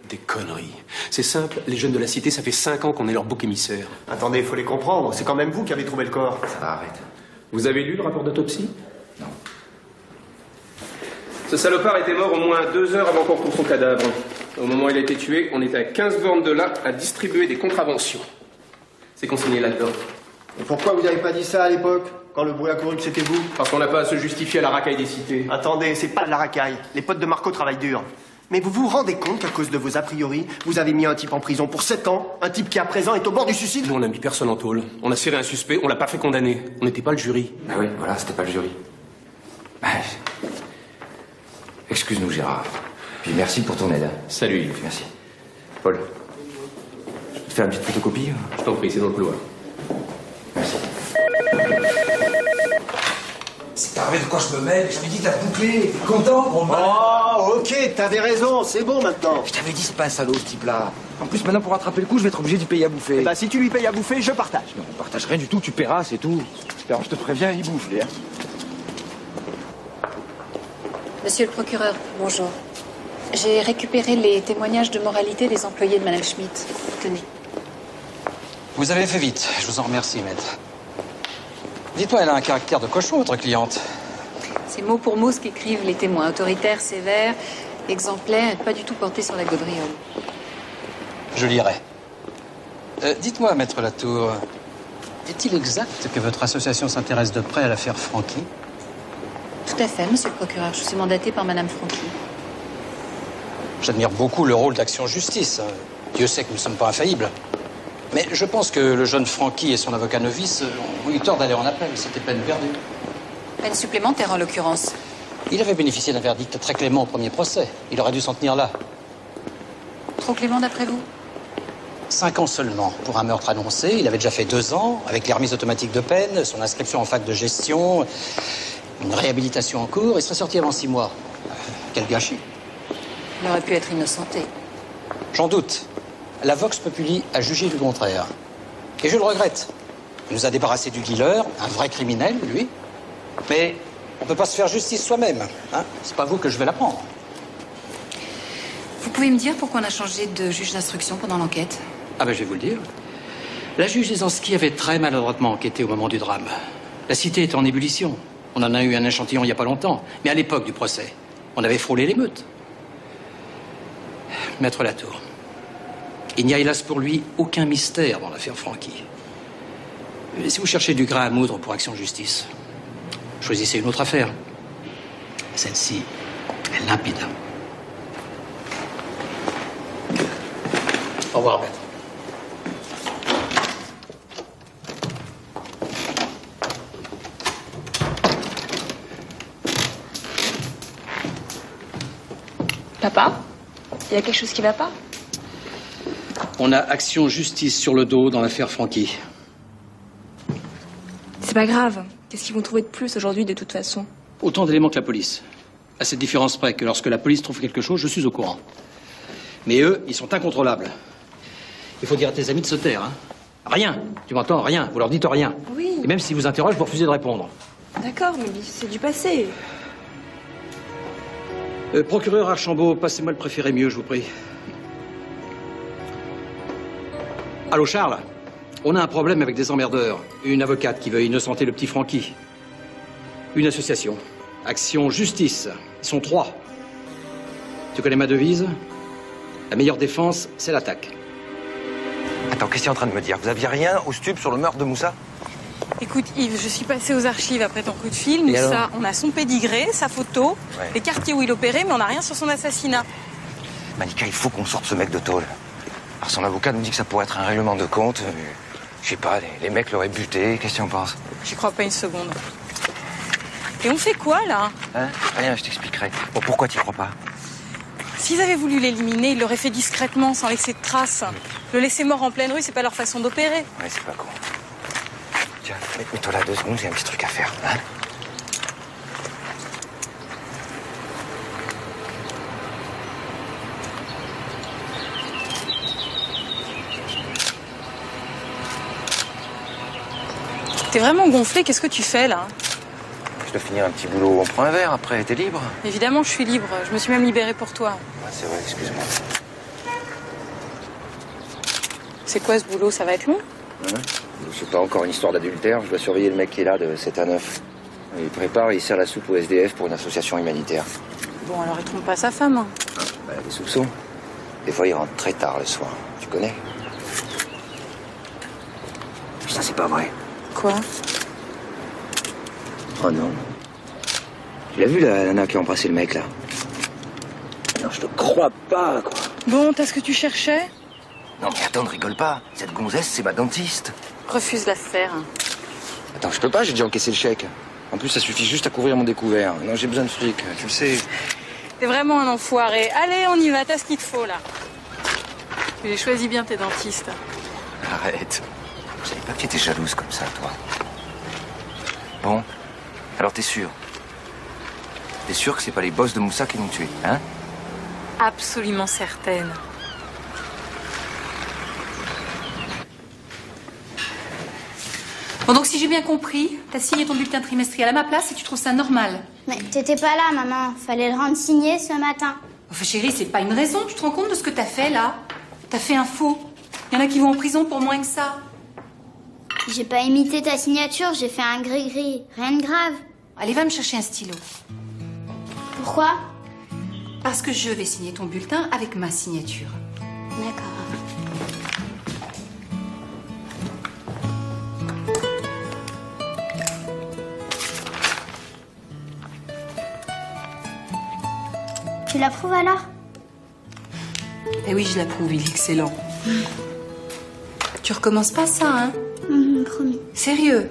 Des conneries. C'est simple, les jeunes de la cité, ça fait 5 ans qu'on est leur bouc émissaire. Attendez, il faut les comprendre. C'est quand même vous qui avez trouvé le corps. Ça va, arrête. Vous avez lu le rapport d'autopsie? Non. Ce salopard était mort au moins 2 heures avant qu'on retrouve son cadavre. Au moment où il a été tué, on était à 15 bornes de là à distribuer des contraventions. C'est consigné là-dedans. Et pourquoi vous n'avez pas dit ça à l'époque, quand le bruit a couru que c'était vous? Parce qu'on n'a pas à se justifier à la racaille des cités. Attendez, c'est pas de la racaille. Les potes de Marco travaillent dur. Mais vous vous rendez compte qu'à cause de vos a priori, vous avez mis un type en prison pour 7 ans, un type qui à présent est au bord du suicide? Nous, on n'a mis personne en tôle. On a serré un suspect, on l'a pas fait condamner. On n'était pas le jury. Ah oui, voilà, c'était pas le jury. Excuse-nous, Gérard. Puis merci pour ton aide. Hein. Salut, Yves. Merci. Paul, je peux te faire une petite photocopie? Je t'en prie, c'est dans le couloir. Merci. C'est pas vrai de quoi je me mêle. Je lui dis de la boucler. T'es content, gros mal? Oh, ok, t'avais raison, c'est bon maintenant. Je t'avais dit, c'est pas un salaud, ce type-là. En plus, maintenant, pour rattraper le coup, je vais être obligé de lui payer à bouffer. Bah, si tu lui payes à bouffer, je partage. Non, on partage rien du tout, tu paieras, c'est tout. Alors, je te préviens, il bouffe, Léa. Monsieur le procureur, bonjour. J'ai récupéré les témoignages de moralité des employés de Madame Schmitt. Tenez. Vous avez fait vite, je vous en remercie, maître. Dites-moi, elle a un caractère de cochon, votre cliente? C'est mot pour mot ce qu'écrivent les témoins. Autoritaire, sévère, exemplaire et pas du tout porté sur la gaudriole. Je lirai. Dites-moi, maître Latour, est-il exact que votre association s'intéresse de près à l'affaire Francky? Tout à fait, monsieur le procureur. Je suis mandatée par Madame Francky. J'admire beaucoup le rôle d'Action-Justice. Dieu sait que nous ne sommes pas infaillibles. Mais je pense que le jeune Francky et son avocat novice ont eu tort d'aller en appel. C'était peine perdue. Peine supplémentaire, en l'occurrence. Il avait bénéficié d'un verdict très clément au premier procès. Il aurait dû s'en tenir là. Trop clément d'après vous? 5 ans seulement pour un meurtre annoncé. Il avait déjà fait 2 ans, avec les remises automatiques de peine, son inscription en fac de gestion, une réhabilitation en cours. Il serait sorti avant 6 mois. Quel gâchis. Il aurait pu être innocenté. J'en doute. La Vox Populi a jugé du contraire. Et je le regrette. Il nous a débarrassé du dealer, un vrai criminel, lui. Mais on ne peut pas se faire justice soi-même. Hein? C'est pas vous que je vais l'apprendre. Vous pouvez me dire pourquoi on a changé de juge d'instruction pendant l'enquête? Ah ben je vais vous le dire. La juge Lesanski avait très maladroitement enquêté au moment du drame. La cité était en ébullition. On en a eu un échantillon il n'y a pas longtemps. Mais à l'époque du procès, on avait frôlé l'émeute. Maître Latour, il n'y a hélas pour lui aucun mystère dans l'affaire Francky. Si vous cherchez du grain à moudre pour Action-Justice, choisissez une autre affaire. Celle-ci est limpide. Au revoir, maître. Papa, il y a quelque chose qui va pas? On a Action-Justice sur le dos dans l'affaire Francky. pas grave. Qu'est-ce qu'ils vont trouver de plus aujourd'hui de toute façon? Autant d'éléments que la police. À cette différence près que lorsque la police trouve quelque chose, je suis au courant. Mais eux, ils sont incontrôlables. Il faut dire à tes amis de se taire, hein. Rien. Tu m'entends? Rien. Vous leur dites rien. Oui. Et même s'ils vous interrogent, vous refusez de répondre. D'accord, mais c'est du passé. Procureur Archambault, passez-moi le préféré mieux, je vous prie. Allô, Charles? On a un problème avec des emmerdeurs. Une avocate qui veut innocenter le petit Francky. Une association. Action Justice. Ils sont 3. Tu connais ma devise? La meilleure défense, c'est l'attaque. Attends, qu'est-ce que tu es en train de me dire? Vous aviez rien au stup sur le meurtre de Moussa? Écoute Yves, je suis passée aux archives après ton coup de fil. Et Moussa, alors on a son pédigré, sa photo, Ouais. les quartiers où il opérait, mais on n'a rien sur son assassinat. Malika, il faut qu'on sorte ce mec de tôle. Alors son avocat nous dit que ça pourrait être un règlement de compte. Je sais pas, les mecs l'auraient buté. Qu'est-ce que tu en penses? J'y crois pas une seconde. Et on fait quoi là? Hein? Rien, je t'expliquerai. Bon, pourquoi t'y crois pas? S'ils avaient voulu l'éliminer, ils l'auraient fait discrètement, sans laisser de traces. Le laisser mort en pleine rue, c'est pas leur façon d'opérer. Ouais, c'est pas con. Tiens, mets-toi là 2 secondes, j'ai un petit truc à faire. Hein? T'es vraiment gonflé, qu'est-ce que tu fais là? Je dois finir un petit boulot, on prend un verre après, t'es libre? Évidemment, je suis libre. Je me suis même libérée pour toi. Ouais, c'est vrai, excuse-moi. C'est quoi ce boulot? Ça va être long? Hein? Je sais pas, encore une histoire d'adultère. Je dois surveiller le mec qui est là de 7 à 9. Il prépare et il sert la soupe au SDF pour une association humanitaire. Bon, alors il trompe pas sa femme. Hein. Bah, des soupçons. Des fois, il rentre très tard le soir. Tu connais? Ça, c'est pas vrai. Quoi? Oh non. Tu l'as vu, la nana qui a embrassé le mec, là? Non, je te crois pas, quoi. Bon, t'as ce que tu cherchais? Non, mais attends, ne rigole pas. Cette gonzesse, c'est ma dentiste. Refuse l'affaire. Attends, je peux pas, j'ai déjà encaissé le chèque. En plus, ça suffit juste à couvrir mon découvert. Non, j'ai besoin de fric, tu le sais. T'es vraiment un enfoiré. Allez, on y va, t'as ce qu'il te faut, là. Tu les choisis bien, tes dentistes. Arrête. Je savais pas que tu étais jalouse comme ça, toi. Bon, alors t'es sûr? T'es sûr que c'est pas les boss de Moussa qui l'ont tué, hein? Absolument certaine. Bon, donc si j'ai bien compris, t'as signé ton bulletin trimestriel à ma place et tu trouves ça normal. Mais t'étais pas là, maman. Fallait le rendre signé ce matin. Enfin, chérie, c'est pas une raison. Tu te rends compte de ce que t'as fait, là? T'as fait un faux. Il y en a qui vont en prison pour moins que ça. J'ai pas imité ta signature, j'ai fait un gris-gris. Rien de grave. Allez, va me chercher un stylo. Pourquoi? Parce que je vais signer ton bulletin avec ma signature. D'accord. Tu l'approuves alors? Eh oui, je l'approuve, il est excellent. Tu recommences pas ça, hein? Promis. Sérieux?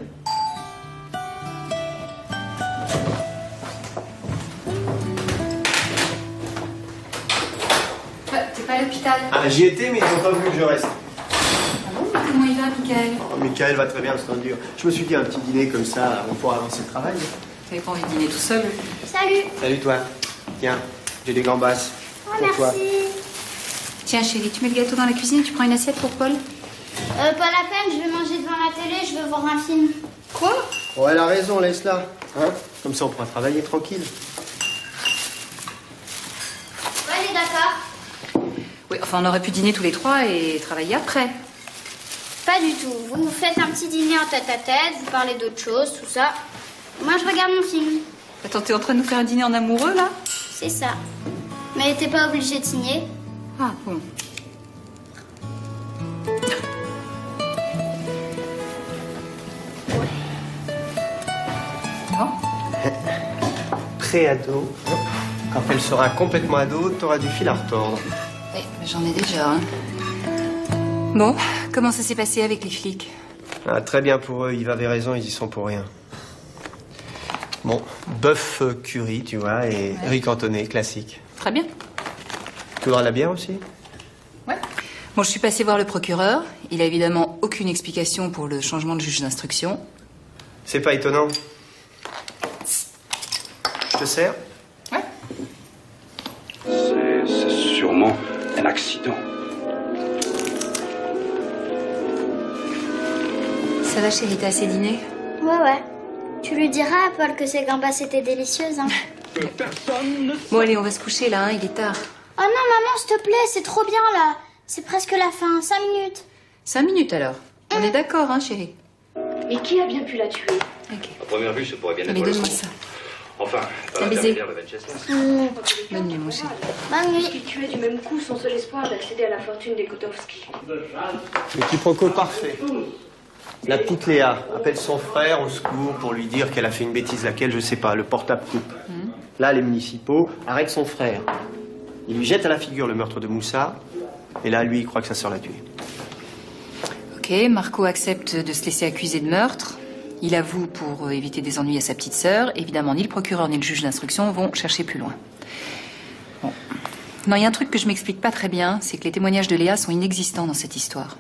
T'es pas à l'hôpital? Ah, j'y étais, mais ils n'ont pas voulu que je reste. Ah bon? Comment il va, Michael? Oh, Michael va très bien, c'est dur. Je me suis dit un petit dîner comme ça, on pourra avancer le travail. T'avais pas envie de dîner tout seul? Salut. Salut toi. Tiens, j'ai des gambas. Oh, pour merci. toi. Tiens, chérie, tu mets le gâteau dans la cuisine et tu prends une assiette pour Paul? Pas la peine, je vais manger devant la télé, je veux voir un film. Quoi? Oh, elle a raison, laisse-la. Hein? Comme ça, on pourra travailler tranquille. Ouais, d'accord. Oui, enfin, on aurait pu dîner tous les trois et travailler après. Pas du tout. Vous faites un petit dîner en tête-à-tête, vous parlez d'autre chose, tout ça. Moi, je regarde mon film. Attends, t'es en train de nous faire un dîner en amoureux, là? C'est ça. Mais t'es pas obligé de signer. Ah, bon. Pré-ado. Quand elle sera complètement ado, t'auras du fil à retordre. Oui, mais j'en ai déjà, hein. Bon, comment ça s'est passé avec les flics? Ah, très bien pour eux, Yves avait raison, ils y sont pour rien. Bon, bœuf curry, tu vois, et riz cantonné, classique. Très bien. Tu voudras la bière aussi? Bon, je suis passée voir le procureur. Il a évidemment aucune explication pour le changement de juge d'instruction. C'est pas étonnant. Je te sers? C'est sûrement un accident. Ça va, chérie, t'as assez dîné? Ouais. Tu lui diras à Paul que ses gambas étaient délicieuses, hein. Bon, allez, on va se coucher, là, hein, il est tard. Oh non, maman, s'il te plaît, c'est trop bien, là. C'est presque la fin, 5 minutes. 5 minutes, alors. On est d'accord, hein, chérie? Mais qui a bien pu la tuer? À première vue, ça pourrait bien Allez, être donne-moi le ça. Enfin, Un baiser. de Manchester. Bonne nuit, mon chéri. Bonne nuit. Qu'il tuait du même coup son seul espoir d'accéder à la fortune des Kotowski. Le quiproquo parfait. La petite Léa appelle son frère au secours pour lui dire qu'elle a fait une bêtise, laquelle, je sais pas, le portable coupe. Là, les municipaux arrêtent son frère. Ils lui jettent à la figure le meurtre de Moussa, et là, lui, il croit que sa sœur l'a tué. Ok, Marco accepte de se laisser accuser de meurtre. Il avoue pour éviter des ennuis à sa petite sœur. Évidemment, ni le procureur ni le juge d'instruction vont chercher plus loin. Bon. Non, il y a un truc que je m'explique pas très bien, c'est que les témoignages de Léa sont inexistants dans cette histoire.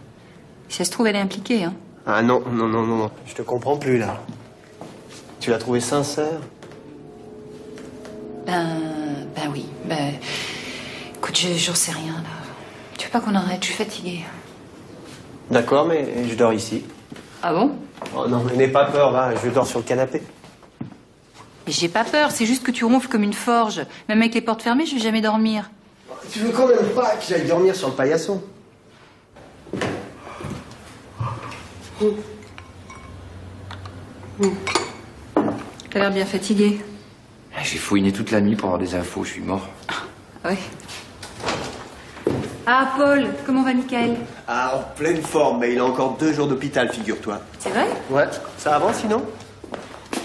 Si ça se trouve, elle est impliquée, hein. Ah non. Je te comprends plus, là. Tu l'as trouvé sincère? Ben oui. Écoute, j'en sais rien, là. Tu veux pas qu'on arrête? Je suis fatiguée. D'accord, mais je dors ici. Ah bon? Oh non, mais n'aie pas peur, va, je dors sur le canapé. Mais j'ai pas peur, c'est juste que tu ronfles comme une forge. Même avec les portes fermées, je vais jamais dormir. Tu veux quand même pas que j'aille dormir sur le paillasson? T'as l'air bien fatigué. J'ai fouiné toute la nuit pour avoir des infos, je suis mort. Ah ouais. Ah, Paul, comment va Michael? Ah, en pleine forme, mais il a encore 2 jours d'hôpital, figure-toi. C'est vrai? Ouais, ça avance sinon?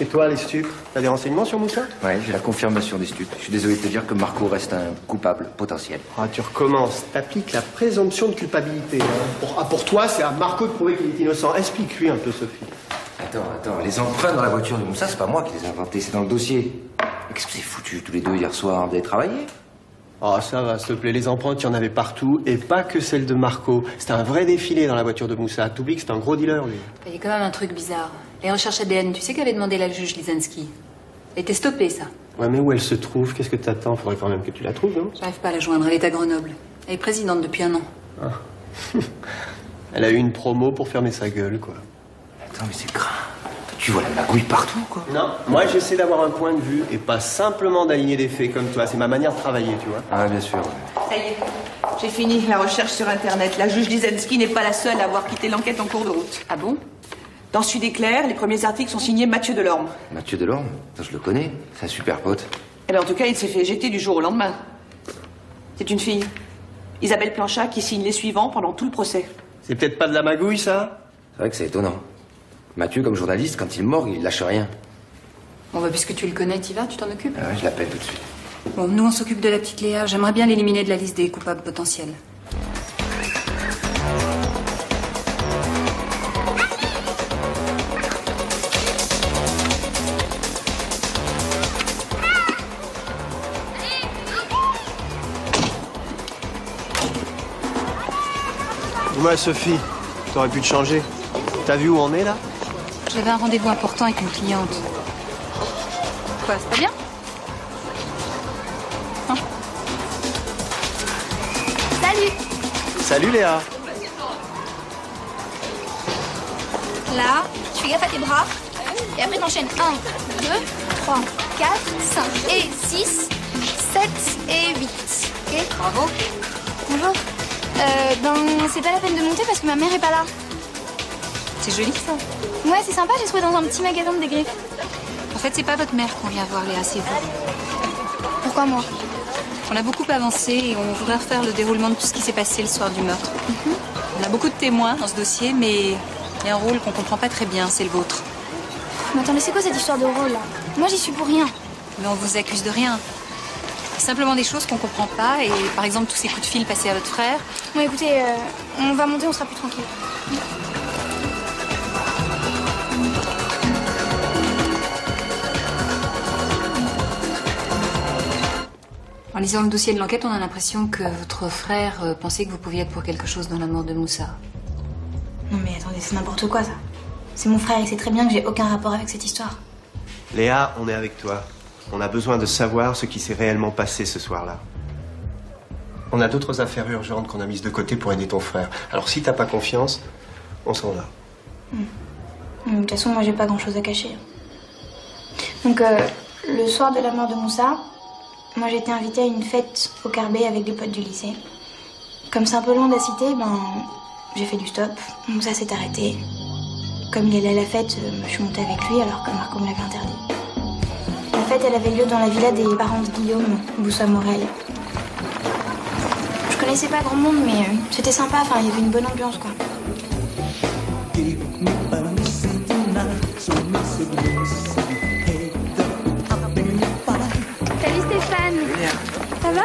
Et toi, les stupes, t'as des renseignements sur Moussa? Ouais, j'ai la confirmation des stupes. Je suis désolé de te dire que Marco reste un coupable potentiel. Ah, tu recommences. T'appliques la présomption de culpabilité. Hein. Pour toi, c'est à Marco de prouver qu'il est innocent. Explique-lui un peu, Sophie. Attends, les empreintes dans la voiture de Moussa, c'est pas moi qui les ai inventées, c'est dans le dossier. Qu'est-ce que c'est foutu tous les deux hier soir? Vous avez travaillé? Oh, ça va, s'il te plaît. Les empreintes, il y en avait partout, et pas que celles de Marco. C'était un vrai défilé dans la voiture de Moussa. T'oublies que c'est un gros dealer, lui. Il y a quand même un truc bizarre. Les recherches ADN, tu sais qu'avait demandé là le juge Lizansky. Elle était stoppée, ça. Ouais, mais où elle se trouve? Qu'est-ce que t'attends? Faudrait quand même que tu la trouves, non? J'arrive pas à la joindre, elle est à Grenoble. Elle est présidente depuis 1 an. Ah. Elle a eu une promo pour fermer sa gueule, quoi. Attends, mais c'est grave. Tu vois la magouille partout, quoi. Non, moi j'essaie d'avoir un point de vue et pas simplement d'aligner des faits comme toi. C'est ma manière de travailler, tu vois. Ah, bien sûr. Ça y est, j'ai fini la recherche sur Internet. La juge Lizansky n'est pas la seule à avoir quitté l'enquête en cours de route. Ah bon? Dans Sud Éclair, les premiers articles sont signés Mathieu Delorme. Mathieu Delorme? Ça, je le connais. C'est un super pote. Eh bien, en tout cas, il s'est fait jeter du jour au lendemain. C'est une fille, Isabelle Planchat, qui signe les suivants pendant tout le procès. C'est peut-être pas de la magouille, ça? C'est vrai que c'est étonnant. Mathieu, comme journaliste, quand il morgue, il lâche rien. Bon, bah, puisque tu le connais, t'y vas, tu t'en occupes? Ah ouais, je l'appelle tout de suite. Bon, nous, on s'occupe de la petite Léa. J'aimerais bien l'éliminer de la liste des coupables potentiels. Dis-moi, Sophie, t'aurais pu te changer. T'as vu où on est, là? J'avais un rendez-vous important avec une cliente. Quoi, c'est pas bien? Hein? Salut. Salut, Léa. Là, tu fais gaffe à tes bras. Et après, t'enchaînes 1, 2, 3, 4, 5 et 6, 7 et 8. Ok? Bravo. Bonjour. C'est pas la peine de monter parce que ma mère est pas là. C'est joli, ça. Ouais, c'est sympa, j'ai trouvé dans un petit magasin de dégriffes. En fait, c'est pas votre mère qu'on vient voir, Léa, c'est vous. Pourquoi moi? On a beaucoup avancé et on voudrait refaire le déroulement de tout ce qui s'est passé le soir du meurtre. On a beaucoup de témoins dans ce dossier, mais il y a un rôle qu'on comprend pas très bien, c'est le vôtre. Mais attendez, c'est quoi cette histoire de rôle, là? Moi, j'y suis pour rien. Mais on vous accuse de rien. Simplement des choses qu'on comprend pas, et par exemple tous ces coups de fil passés à votre frère. Bon, écoutez, on va monter, on sera plus tranquille. En lisant le dossier de l'enquête, on a l'impression que votre frère pensait que vous pouviez être pour quelque chose dans la mort de Moussa. Non mais attendez, c'est n'importe quoi, ça. C'est mon frère, il sait très bien que j'ai aucun rapport avec cette histoire. Léa, on est avec toi. On a besoin de savoir ce qui s'est réellement passé ce soir-là. On a d'autres affaires urgentes qu'on a mises de côté pour aider ton frère. Alors si t'as pas confiance, on s'en va. De toute façon, moi, j'ai pas grand-chose à cacher. Donc, le soir de la mort de Moussa, moi, j'ai été invitée à une fête au Carbet avec des potes du lycée. Comme c'est un peu loin de la cité, j'ai fait du stop. Moussa s'est arrêté. Comme il allait à la fête, je suis montée avec lui alors que Marco me l'avait interdit. La fête, elle avait lieu dans la villa des parents de Guillaume, Boussa Morel. Je connaissais pas grand monde, mais c'était sympa. Enfin, il y avait une bonne ambiance, quoi. Salut Stéphane. Ça va?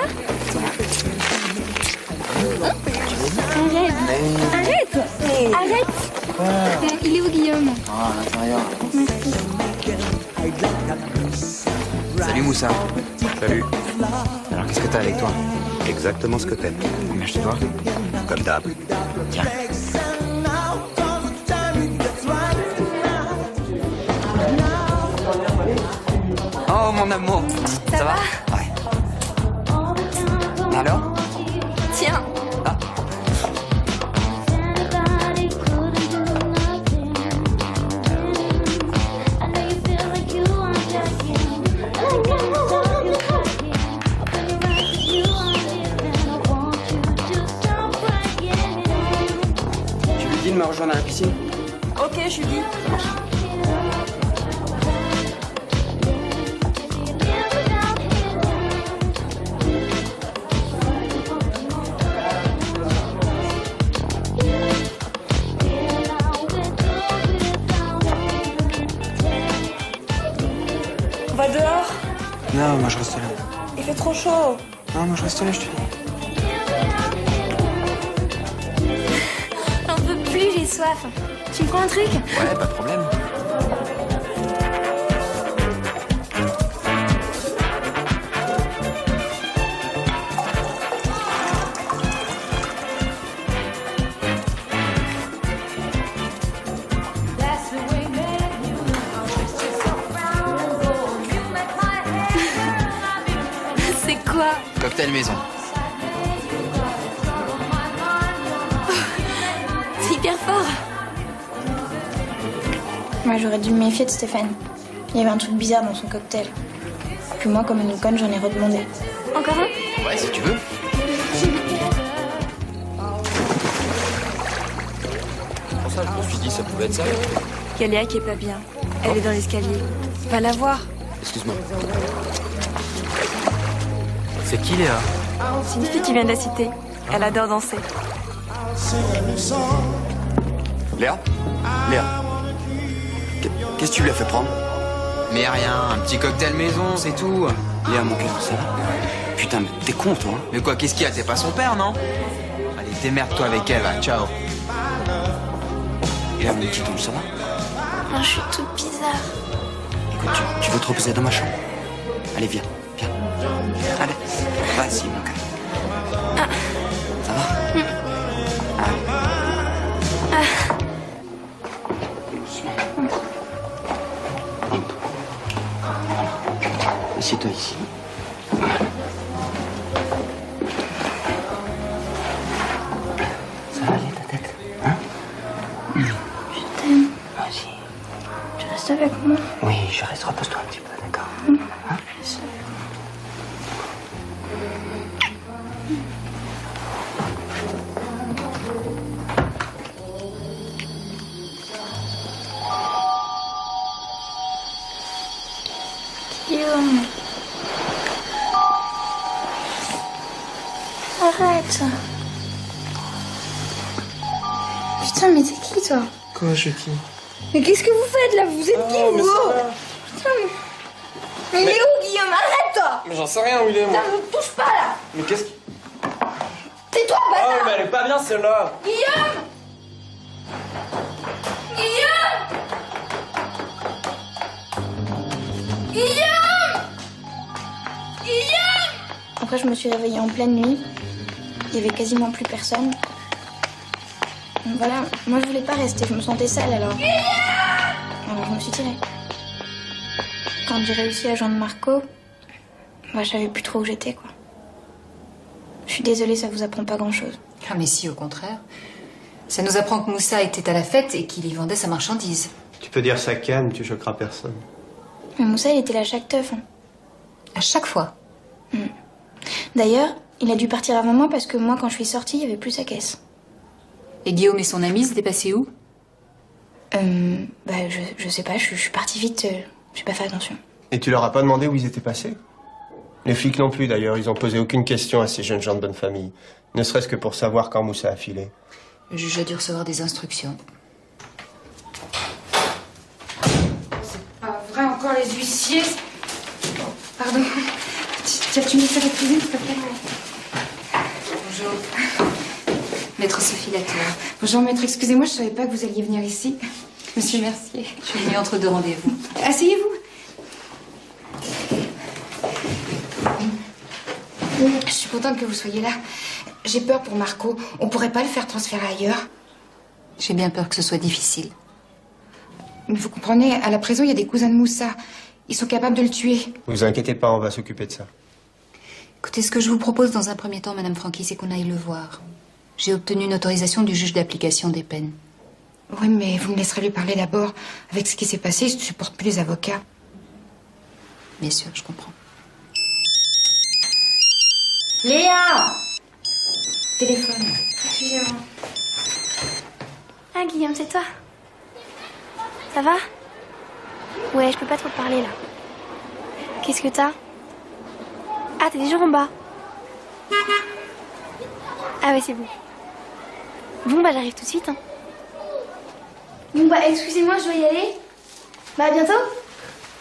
Arrête. Il est où Guillaume? Ah, à l'intérieur. Salut Moussa. Salut. Alors qu'est-ce que t'as avec toi? Exactement ce que t'aimes. Combien je te dois? Comme d'hab. Tiens. Oh mon amour. Ça va? Ouais. Alors? Tiens. Ah. Tu lui dis de me rejoindre à la piscine? Ok, je lui dis. Ça marche. On va dehors. Non, moi je reste là. Il fait trop chaud. Non, moi je reste là, je te dis. J'en peux plus, j'ai soif. Tu me prends un truc? Ouais, pas de problème. C'est quoi? Cocktail maison. C'est hyper fort. Moi, j'aurais dû me méfier de Stéphane. Il y avait un truc bizarre dans son cocktail. Puis moi, comme une conne, j'en ai redemandé. Encore un? Ouais, si tu veux. Pour ça, je me suis dit, ça pouvait être ça. Il y a Léa qui est pas bien. Elle est dans l'escalier. Va la voir. Excuse-moi. C'est qui Léa? C'est une fille qui vient de la cité. Elle adore danser. Léa? Léa? Qu'est-ce que tu lui as fait prendre? Mais rien, un petit cocktail maison, c'est tout. Léa, mon cœur, ça va? Putain, mais t'es con, toi. Mais quoi, qu'est-ce qu'il y a? T'es pas son père, non? Allez, démerde-toi avec elle, va. Ciao. Léa, mon petit ange, ça va? Oh, je suis toute bizarre. Écoute, tu veux te reposer dans ma chambre? Allez, viens, viens. Allez, vas-y, mon cœur. Ça va? Allez. Assieds-toi ici. Ça va aller ta tête? Hein? Je t'aime. Vas-y. Tu restes avec moi? Oui, je reste. Repose-toi un petit peu, d'accord? Hein? Guillaume. Arrête. Putain, mais t'es qui, toi? Quoi, je suis qui? Mais qu'est-ce que vous faites, là? Vous êtes qui, mais vous? ça va. Putain, mais il est où, Guillaume? Arrête-toi! Mais j'en sais rien où il est, moi. Putain, me touche pas, là! Mais qu'est-ce qui... Tais-toi, bâtard! Oh, mais elle est pas bien, celle-là. Guillaume! Guillaume! Guillaume! Guillaume! Après, je me suis réveillée en pleine nuit. Il y avait quasiment plus personne. Donc voilà, moi je voulais pas rester, je me sentais sale alors je me suis tirée. Quand j'ai réussi à joindre Marco, bah je savais plus trop où j'étais quoi. Je suis désolée, ça vous apprend pas grand-chose. Ah mais si, au contraire. Ça nous apprend que Moussa était à la fête et qu'il y vendait sa marchandise. Tu peux dire ça calme, tu choqueras personne. Mais Moussa, il était là chaque teuf. Hein. À chaque fois. D'ailleurs, il a dû partir avant moi parce que moi, quand je suis sortie, il n'y avait plus sa caisse. Et Guillaume et son ami, ils étaient passés où? Bah, je sais pas, je suis partie vite, j'ai pas fait attention. Et tu leur as pas demandé où ils étaient passés? Les flics non plus d'ailleurs, ils ont posé aucune question à ces jeunes gens de bonne famille. Ne serait-ce que pour savoir quand Moussa a filé. Le juge a dû recevoir des instructions. C'est pas vrai, encore les huissiers. Pardon. Tu mets ça de cuisine, s'il te plaît? Bonjour. Maître Sophie Latour. Bonjour, maître. Excusez-moi, je savais pas que vous alliez venir ici. Monsieur Mercier. Je suis venue entre deux rendez-vous. Asseyez-vous. Je suis contente que vous soyez là. J'ai peur pour Marco. On pourrait pas le faire transférer ailleurs? J'ai bien peur que ce soit difficile. Mais vous comprenez, à la prison, il y a des cousins de Moussa. Ils sont capables de le tuer. Vous inquiétez pas, on va s'occuper de ça. Écoutez, ce que je vous propose dans un premier temps, Madame Franqui, c'est qu'on aille le voir. J'ai obtenu une autorisation du juge d'application des peines. Oui, mais vous me laisserez lui parler d'abord. Avec ce qui s'est passé, je ne supporte plus les avocats. Bien sûr, je comprends. Léa! Téléphone. Excusez-moi. Ah, Guillaume, c'est toi? Ça va? Ouais, je peux pas trop te parler, là. Qu'est-ce que t'as? Ah, t'es déjà en bas. Ah ouais, c'est bon. Bon, bah j'arrive tout de suite, hein. Bon, bah excusez-moi, je dois y aller. Bah à bientôt.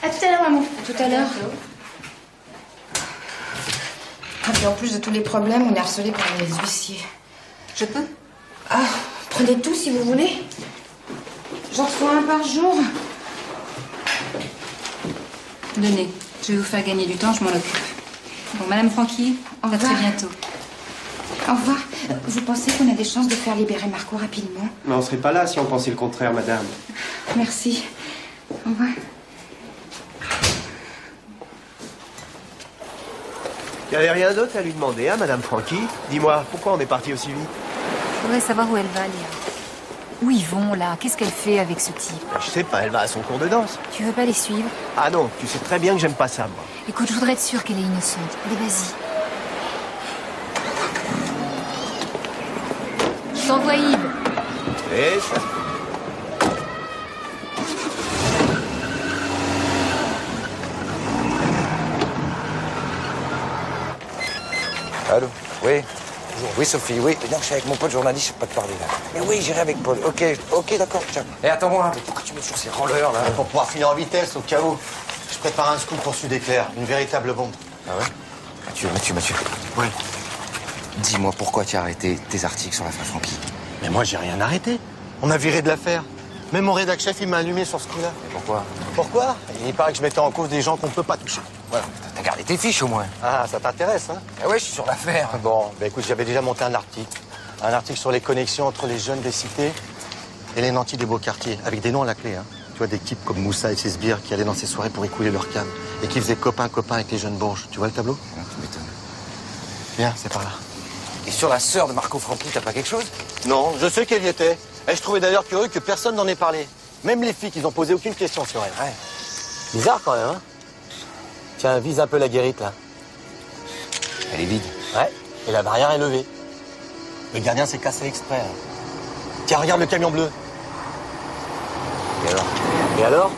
À tout à l'heure, maman. À tout à l'heure. Ah, puis en plus de tous les problèmes, on est harcelé par les huissiers. Je peux? Ah, prenez tout si vous voulez. J'en reçois un par jour. Donnez. Je vais vous faire gagner du temps, je m'en occupe. Bon, Madame Franqui, Au à revoir. très bientôt. Au revoir. Vous pensez qu'on a des chances de faire libérer Marco rapidement? Mais on serait pas là si on pensait le contraire, madame. Merci. Au revoir. Il n'y avait rien d'autre à lui demander, hein, madame Franqui? Dis-moi, pourquoi on est parti aussi vite? Je voudrais savoir où elle va, Léa. Où ils vont, là? Qu'est-ce qu'elle fait avec ce type? Je sais pas, elle va à son cours de danse. Tu veux pas les suivre? Ah non, tu sais très bien que j'aime pas ça, moi. Écoute, je voudrais être sûre qu'elle est innocente. Allez, vas-y. Je t'envoie Yves. Et ça... Allô? Oui? Oui, Sophie, oui. Non, je suis avec mon pote journaliste, je peux pas te parler, là. Mais oui, j'irai avec Paul. Ok, d'accord, tiens. Et attends-moi, mais pourquoi tu mets sur ces rôleurs, là? Pour pouvoir finir en vitesse, au cas où. Je prépare un scoop pour Sud Éclair, une véritable bombe. Ah ouais? Mathieu. Ouais. Dis-moi pourquoi tu as arrêté tes articles sur l'affaire Franqui. Mais moi, j'ai rien arrêté. On a viré de l'affaire. Même mon rédac chef, il m'a allumé sur ce coup-là. Et pourquoi? Pourquoi? Il paraît que je mettais en cause des gens qu'on ne peut pas toucher. Voilà. T'as gardé tes fiches, au moins. Ah, ça t'intéresse, hein? Ah ouais, je suis sur l'affaire. Bon, ben écoute, j'avais déjà monté un article. Un article sur les connexions entre les jeunes des cités et les nantis des beaux quartiers, avec des noms à la clé, hein. Tu vois, des types comme Moussa et ses sbires qui allaient dans ces soirées pour écouler leur canne et qui faisaient copain avec les jeunes bourges. Tu vois le tableau? Ah, tu m'étonnes. Viens, c'est par là. Et sur la sœur de Marco Franqui, t'as pas quelque chose? Non, je sais qu'elle y était. Et je trouvais d'ailleurs curieux que personne n'en ait parlé. Même les filles, ils ont posé aucune question sur elle. Ouais. Bizarre quand même, hein? Tiens, vise un peu la guérite, là. Elle est vide. Ouais, et la barrière est levée. Le gardien s'est cassé exprès. Hein. Tiens, regarde le camion bleu. Et alors?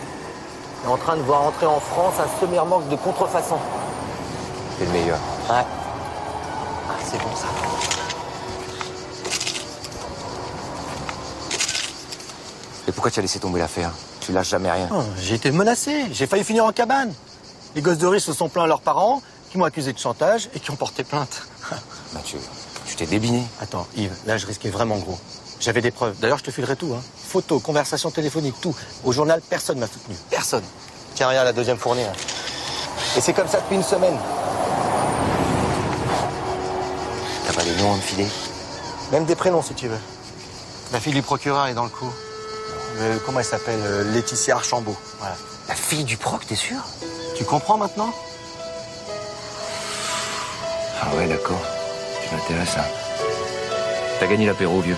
On est en train de voir entrer en France un semi-remorque de contrefaçon. C'est le meilleur. Ouais. Ah, c'est bon, ça. Et pourquoi tu as laissé tomber l'affaire? Tu lâches jamais rien. Oh, j'ai été menacé. J'ai failli finir en cabane. Les gosses de riches se sont plaints à leurs parents, qui m'ont accusé de chantage et qui ont porté plainte. Mathieu, tu t'es débiné. Attends, Yves, là, je risquais vraiment gros. J'avais des preuves. D'ailleurs, je te filerai tout, hein. Photos, conversations téléphoniques, tout. Au journal, personne m'a soutenu. Personne. Tiens, regarde la deuxième fournée. Hein. Et c'est comme ça depuis une semaine. T'as pas des noms à me filer? Même des prénoms, si tu veux. La fille du procureur est dans le coup. Comment elle s'appelle? Laetitia Archambault. Voilà. La fille du proc, t'es sûr? Tu comprends maintenant? Ah ouais, d'accord. Tu m'intéresses, hein. T'as gagné l'apéro, vieux.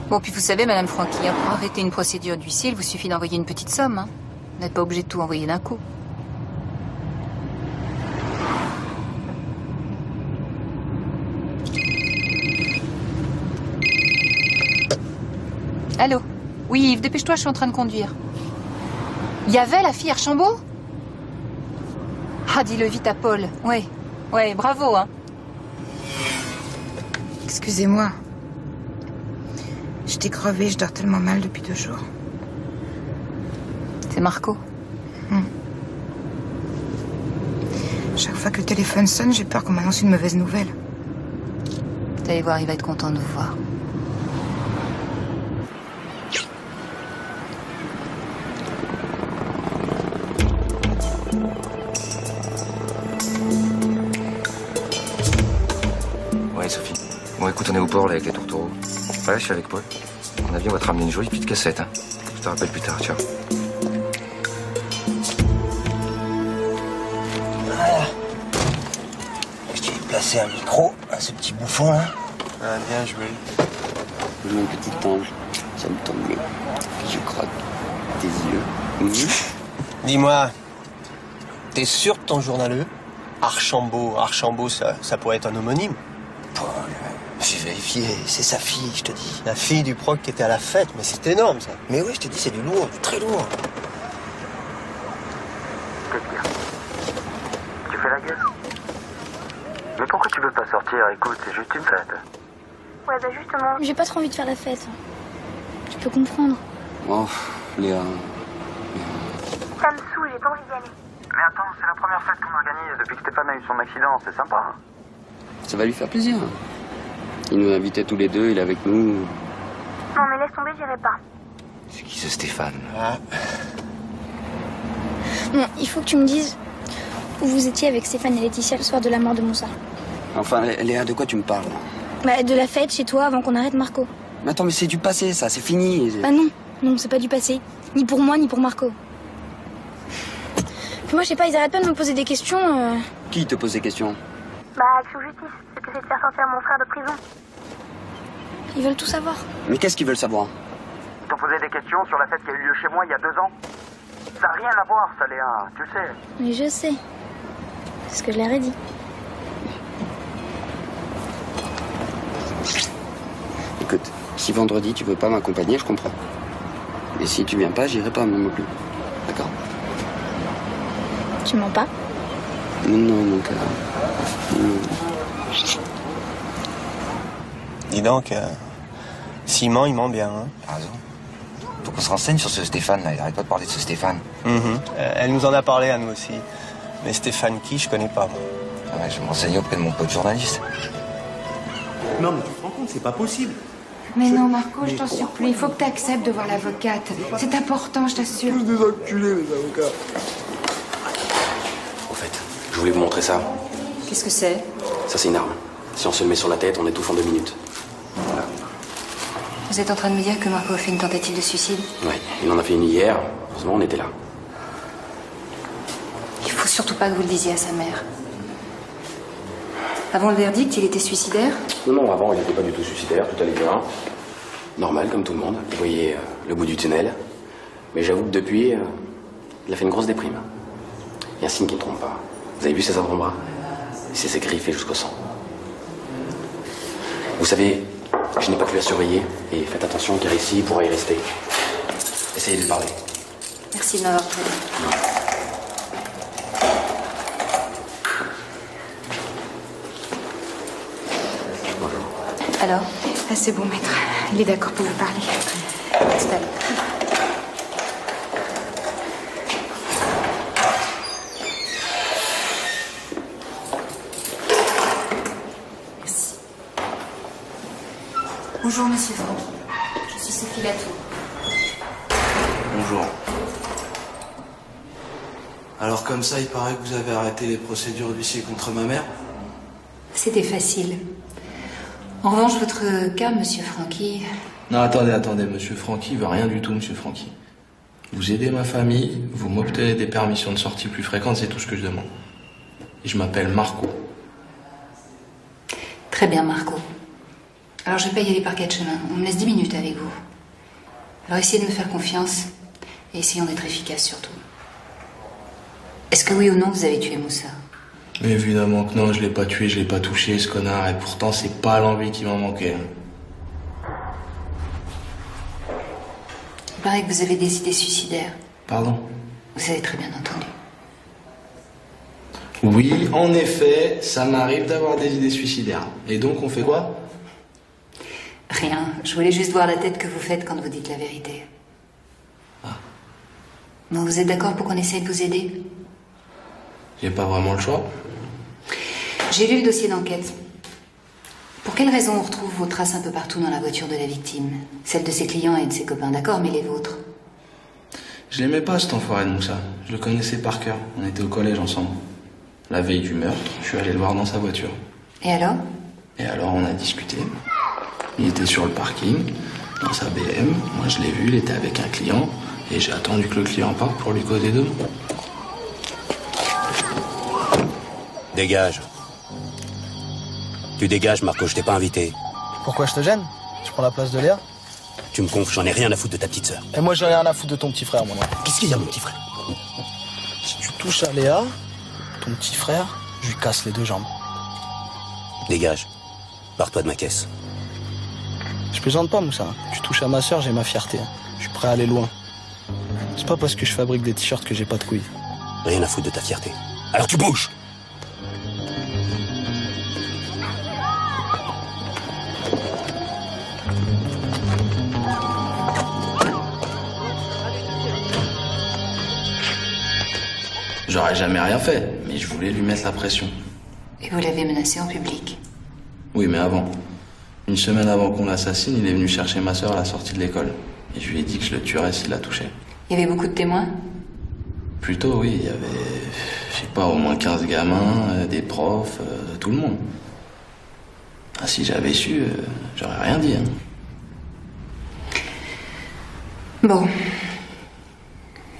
Bon, puis vous savez, Madame Franqui, pour arrêter une procédure d'huissier, il vous suffit d'envoyer une petite somme. Hein. Vous n'êtes pas obligé de tout envoyer d'un coup. Allô? Oui, Yves, dépêche-toi, je suis en train de conduire. Il y avait la fille Archambault? Ah, dis-le vite à Paul. Ouais, bravo, hein. Excusez-moi. J'étais crevée, je dors tellement mal depuis 2 jours. C'est Marco. Chaque fois que le téléphone sonne, j'ai peur qu'on m'annonce une mauvaise nouvelle. Vous allez voir, il va être content de vous voir. Ouais, Sophie. Bon, écoute, on est au port, là, avec les tourtereaux. Voilà, je suis avec Paul. À mon avis, on va te ramener une jolie petite cassette, hein. Je te rappelle plus tard, ciao. Voilà. Je t'ai placé un micro à ce petit bouffon, là. Ah, bien joué. Mon petit ange, j'aime ton nez. Je croque tes yeux. Dis-moi, t'es sûr de ton journaleux? Archambault, ça pourrait être un homonyme. Paul, j'ai vérifié, c'est sa fille, je te dis. La fille du proc qui était à la fête, mais c'est énorme, ça. Mais oui, je te dis, c'est du lourd, du très lourd. Qu'est-ce qu'il y a? Tu fais la gueule? Mais pourquoi tu veux pas sortir? Écoute, c'est juste une fête. Ouais, bah justement, j'ai pas trop envie de faire la fête. Je peux comprendre. Oh, Léa. Ça me saoule, j'ai pas envie d'y aller. Mais attends, c'est la première fête qu'on organise depuis que Stéphane a eu son accident, c'est sympa. Hein? Ça va lui faire plaisir. Il nous invitait tous les deux, il est avec nous. Non, mais laisse tomber, j'irai pas. C'est qui ce Stéphane? Bon, il faut que tu me dises où vous étiez avec Stéphane et Laetitia le soir de la mort de Moussa. Enfin, Léa, de quoi tu me parles? Bah, de la fête chez toi avant qu'on arrête Marco. Mais attends, mais c'est du passé, ça, c'est fini. Bah non, c'est pas du passé. Ni pour moi, ni pour Marco. Puis moi, je sais pas, ils arrêtent pas de me poser des questions. Qui te pose des questions? Bah, Action Justice, c'est que c'est de faire sortir mon frère de prison. Ils veulent tout savoir. Mais qu'est-ce qu'ils veulent savoir? Ils t'ont posé des questions sur la fête qui a eu lieu chez moi il y a 2 ans. Ça n'a rien à voir, ça, Léa, tu le sais. Mais je sais. C'est ce que je leur ai dit. Écoute, si vendredi tu veux pas m'accompagner, je comprends. Et si tu viens pas, j'irai pas non plus. D'accord? Tu mens pas? Non, mon cœur. Non. Dis donc, s'il ment, il ment bien. Hein. T'as raison. Faut qu'on se renseigne sur ce Stéphane, là. Il arrête pas de parler de ce Stéphane. Elle nous en a parlé à nous aussi. Mais Stéphane qui, je connais pas, moi. Ah ouais, je vais me renseigner auprès de mon pote journaliste. Non, mais tu te rends compte, c'est pas possible. Mais non, Marco, je t'en supplie, il faut que tu acceptes de voir l'avocate. C'est important, je t'assure. Tous des enculés, les avocats. Au fait, je voulais vous montrer ça. Qu'est-ce que c'est? Ça, c'est une arme. Si on se le met sur la tête, on étouffe en 2 minutes. Voilà. Vous êtes en train de me dire que Marco a fait une tentative de suicide? Ouais, il en a fait une hier. Heureusement, on était là. Il faut surtout pas que vous le disiez à sa mère. Avant le verdict, il était suicidaire? Non, avant, il n'était pas du tout suicidaire, tout allait bien. Normal, comme tout le monde. Vous voyez le bout du tunnel. Mais j'avoue que depuis, il a fait une grosse déprime. Il y a un signe qui ne trompe pas. Vous avez vu ses avant-bras? C'est ses griffes jusqu'au sang. Vous savez, je n'ai pas pu la surveiller. Et faites attention, car ici, il pourra y rester. Essayez de lui parler. Merci de m'avoir prévenu. Alors? Ah, c'est bon, maître. Il est d'accord pour vous parler. Installez. Merci. Bonjour, monsieur Franck. Je suis Sophie Latour. Bonjour. Alors comme ça, il paraît que vous avez arrêté les procédures d'huissier contre ma mère? C'était facile. En revanche, votre cas, monsieur Francky... Non, attendez, monsieur Francky, il veut rien du tout, monsieur Francky. Vous aidez ma famille, vous m'obtenez des permissions de sortie plus fréquentes, c'est tout ce que je demande. Et je m'appelle Marco. Très bien, Marco. Alors, je vais pas y aller par 4 chemins. On me laisse 10 minutes avec vous. Alors, essayez de me faire confiance et essayons d'être efficaces surtout. Est-ce que oui ou non, vous avez tué Moussa? Évidemment que non, je l'ai pas tué, je l'ai pas touché, ce connard, et pourtant, c'est pas l'envie qui m'en manquait. Il paraît que vous avez des idées suicidaires. Pardon? Vous avez très bien entendu. Oui, en effet, ça m'arrive d'avoir des idées suicidaires. Et donc, on fait quoi? Rien. Je voulais juste voir la tête que vous faites quand vous dites la vérité. Ah. Bon, vous êtes d'accord pour qu'on essaye de vous aider? J'ai pas vraiment le choix. J'ai lu le dossier d'enquête. Pour quelle raison on retrouve vos traces un peu partout dans la voiture de la victime? Celle de ses clients et de ses copains, d'accord, mais les vôtres? Je l'aimais pas, cet enfoiré de Moussa. Je le connaissais par cœur. On était au collège ensemble. La veille du meurtre, je suis allé le voir dans sa voiture. Et alors? Et alors, on a discuté. Il était sur le parking, dans sa BM. Moi, je l'ai vu, il était avec un client. Et j'ai attendu que le client parte pour lui causer 2 mots. Dégage. Tu dégages, Marco, je t'ai pas invité. Pourquoi je te gêne? Je prends la place de Léa? Tu me confies, j'en ai rien à foutre de ta petite sœur. Et moi, j'en ai rien à foutre de ton petit frère, mon nom. Qu'est-ce qu'il y a, mon petit frère? Si tu touches à Léa, ton petit frère, je lui casse les 2 jambes. Dégage. Barre-toi de ma caisse. Je plaisante pas, Moussa. Tu touches à ma sœur, j'ai ma fierté. Je suis prêt à aller loin. C'est pas parce que je fabrique des t-shirts que j'ai pas de couilles. Rien à foutre de ta fierté. Alors tu bouges! J'aurais jamais rien fait, mais je voulais lui mettre la pression. Et vous l'avez menacé en public? Oui, mais avant. Une semaine avant qu'on l'assassine, il est venu chercher ma sœur à la sortie de l'école. Et je lui ai dit que je le tuerais s'il la touchait. Il y avait beaucoup de témoins? Plutôt, oui. Il y avait, je sais pas, au moins 15 gamins, des profs, tout le monde. Ah, si j'avais su, j'aurais rien dit. Hein. Bon.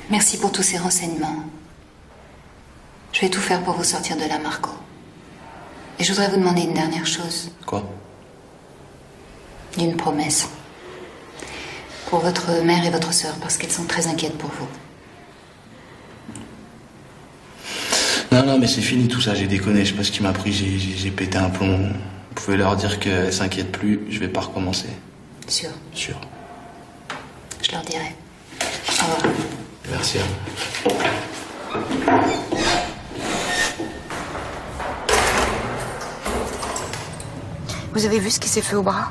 Merci pour tous ces renseignements. Je vais tout faire pour vous sortir de là, Marco. Et je voudrais vous demander une dernière chose. Quoi? Une promesse. Pour votre mère et votre sœur, parce qu'elles sont très inquiètes pour vous. Non, mais c'est fini tout ça, j'ai déconné. Je sais pas ce qui m'a pris, j'ai pété un plomb. Vous pouvez leur dire qu'elles s'inquiètent plus, je vais pas recommencer. Sûr? Sûr. Je leur dirai. Au revoir. Merci à vous. Vous avez vu ce qui s'est fait au bras?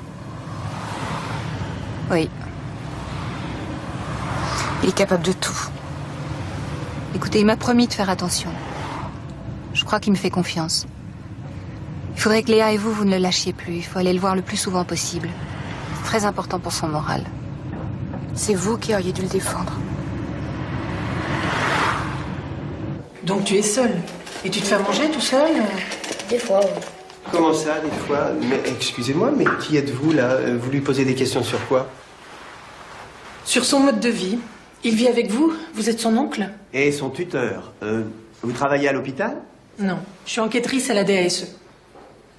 Oui. Il est capable de tout. Écoutez, il m'a promis de faire attention. Je crois qu'il me fait confiance. Il faudrait que Léa et vous ne le lâchiez plus. Il faut aller le voir le plus souvent possible. C'est très important pour son moral. C'est vous qui auriez dû le défendre. Donc tu es seul. Et tu te fais manger tout seul? Des fois, oui. Comment ça, des fois? Mais excusez-moi, mais qui êtes-vous, là? Vous lui posez des questions sur quoi? Sur son mode de vie. Il vit avec vous? Vous êtes son oncle? Et son tuteur. Vous travaillez à l'hôpital? Non. Je suis enquêtrice à la DASE.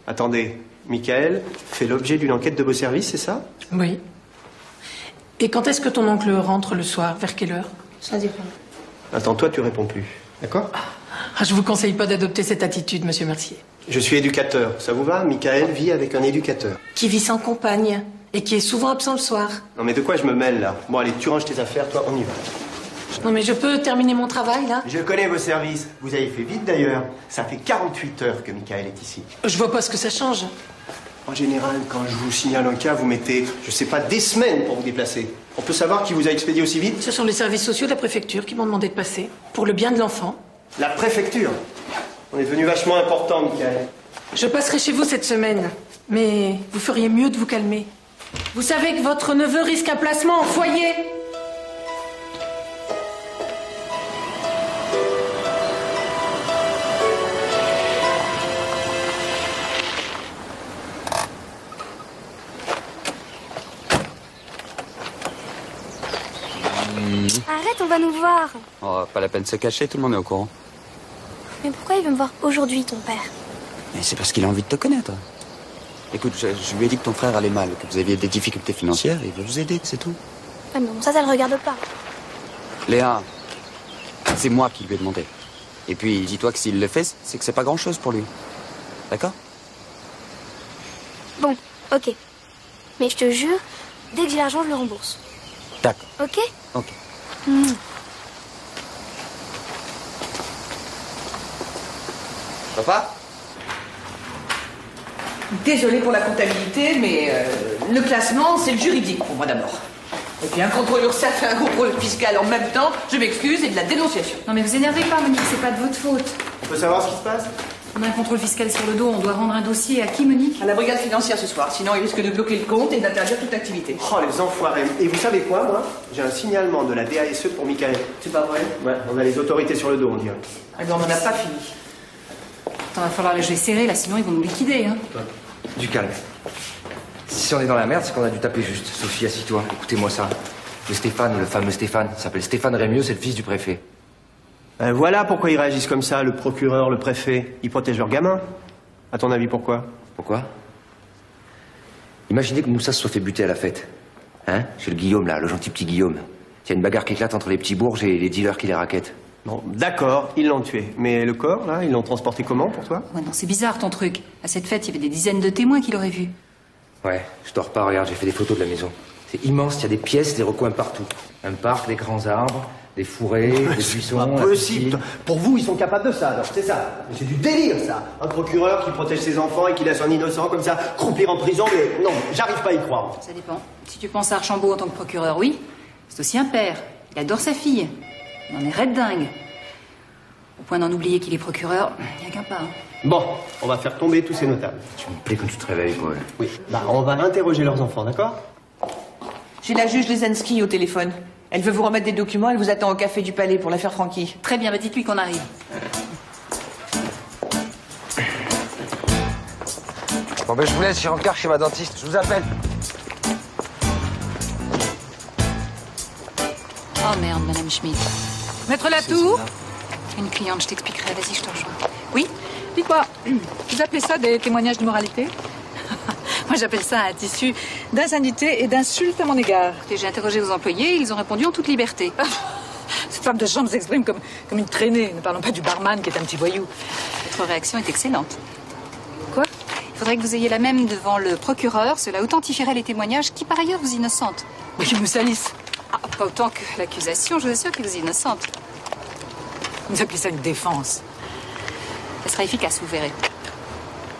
Attendez, Michael fait l'objet d'une enquête de vos services, c'est ça? Oui. Et quand est-ce que ton oncle rentre le soir? Vers quelle heure? Ça dépend. Attends, toi, tu réponds plus. D'accord? Je vous conseille pas d'adopter cette attitude, monsieur Mercier. Je suis éducateur. Ça vous va? Michael vit avec un éducateur. Qui vit sans compagne et qui est souvent absent le soir. Non, mais de quoi je me mêle, là? Bon, allez, tu ranges tes affaires, toi, on y va. Non, mais je peux terminer mon travail, là? Je connais vos services. Vous avez fait vite, d'ailleurs. Ça fait 48 heures que Michael est ici. Je vois pas ce que ça change. En général, quand je vous signale un cas, vous mettez, je sais pas, des semaines pour vous déplacer. On peut savoir qui vous a expédié aussi vite? Ce sont les services sociaux de la préfecture qui m'ont demandé de passer. Pour le bien de l'enfant. La préfecture? On est devenu vachement important, Michael. Je passerai chez vous cette semaine. Mais vous feriez mieux de vous calmer. Vous savez que votre neveu risque un placement en foyer. Arrête, on va nous voir. Oh, pas la peine de se cacher, tout le monde est au courant. Mais pourquoi il veut me voir aujourd'hui, ton père? Mais c'est parce qu'il a envie de te connaître. Écoute, je lui ai dit que ton frère allait mal, que vous aviez des difficultés financières, et il veut vous aider, c'est tout. Ah non, ça le regarde pas. Léa, c'est moi qui lui ai demandé. Et puis, dis-toi que s'il le fait, c'est que c'est pas grand-chose pour lui. D'accord? Bon, ok. Mais je te jure, dès que j'ai l'argent, je le rembourse. D'accord. Ok? Ok. Papa? Désolée pour la comptabilité, mais le classement, c'est le juridique pour moi d'abord. Et puis un contrôle URSSAF et un contrôle fiscal en même temps, je m'excuse, et de la dénonciation. Non mais vous énervez pas, Monique, c'est pas de votre faute. On peut savoir ce qui se passe? On a un contrôle fiscal sur le dos, on doit rendre un dossier à qui, Monique? À la brigade financière ce soir, sinon il risque de bloquer le compte et d'interdire toute activité. Oh, les enfoirés. Et vous savez quoi, moi? J'ai un signalement de la DASE pour Michael. C'est pas vrai? Ouais, on a les autorités sur le dos, on dirait. Eh bien, on n'en a pas fini. Attends, va falloir les jouer serrés, là, sinon ils vont nous liquider, hein. Du calme. Si on est dans la merde, c'est qu'on a dû taper juste. Sophie, assis-toi, écoutez-moi ça. Le Stéphane, le fameux Stéphane, s'appelle Stéphane Rémieux, c'est le fils du préfet. Voilà pourquoi ils réagissent comme ça, le procureur, le préfet. Ils protègent leurs gamins. À ton avis, pourquoi? Pourquoi? Imaginez que Moussa se soit fait buter à la fête. Hein? Chez le Guillaume, là, le gentil petit Guillaume. Il y a une bagarre qui éclate entre les petits bourges et les dealers qui les raquettent. Bon, d'accord, ils l'ont tué. Mais le corps, là, ils l'ont transporté comment pour toi? Ouais, non, c'est bizarre ton truc. À cette fête, il y avait des dizaines de témoins qui l'auraient vu. Ouais, je dors pas, regarde, j'ai fait des photos de la maison. C'est immense, il y a des pièces, des recoins partout. Un parc, des grands arbres, des forêts, des buissons... C'est pas possible. Pour vous, ils sont capables de ça, alors, c'est ça. C'est du délire, ça. Un procureur qui protège ses enfants et qui laisse un innocent comme ça croupir en prison, mais non, j'arrive pas à y croire. Ça dépend. Si tu penses à Archambault en tant que procureur, oui. C'est aussi un père. Il adore sa fille. Il en est raide dingue. Au point d'en oublier qu'il est procureur, il n'y a qu'un pas. Hein. Bon, on va faire tomber tous ces notables. Tu me plais quand tu te réveilles, Paul. Oui. Bah, on va interroger leurs enfants, d'accord? J'ai la juge Lesinski au téléphone. Elle veut vous remettre des documents, elle vous attend au café du Palais pour l'affaire Francky. Très bien, bah dites-lui qu'on arrive. Bon ben je vous laisse, j'ai encore chez ma dentiste, je vous appelle. Oh merde, Madame Schmidt. Maître Latour? Une cliente, je t'expliquerai. Vas-y, je te rejoins. Oui? Dites-moi, vous appelez ça des témoignages de moralité? Moi, j'appelle ça un tissu d'insanité et d'insultes à mon égard. J'ai interrogé vos employés, ils ont répondu en toute liberté. Cette femme de chambre s'exprime comme une traînée. Ne parlons pas du barman qui est un petit voyou. Votre réaction est excellente. Quoi? Il faudrait que vous ayez la même devant le procureur. Cela authentifierait les témoignages qui, par ailleurs, vous innocentent. Mais qui me salissent. Ah, pas autant que l'accusation, je vous assure que vous innocente. Vous appelez ça une défense? Ça sera efficace, vous verrez.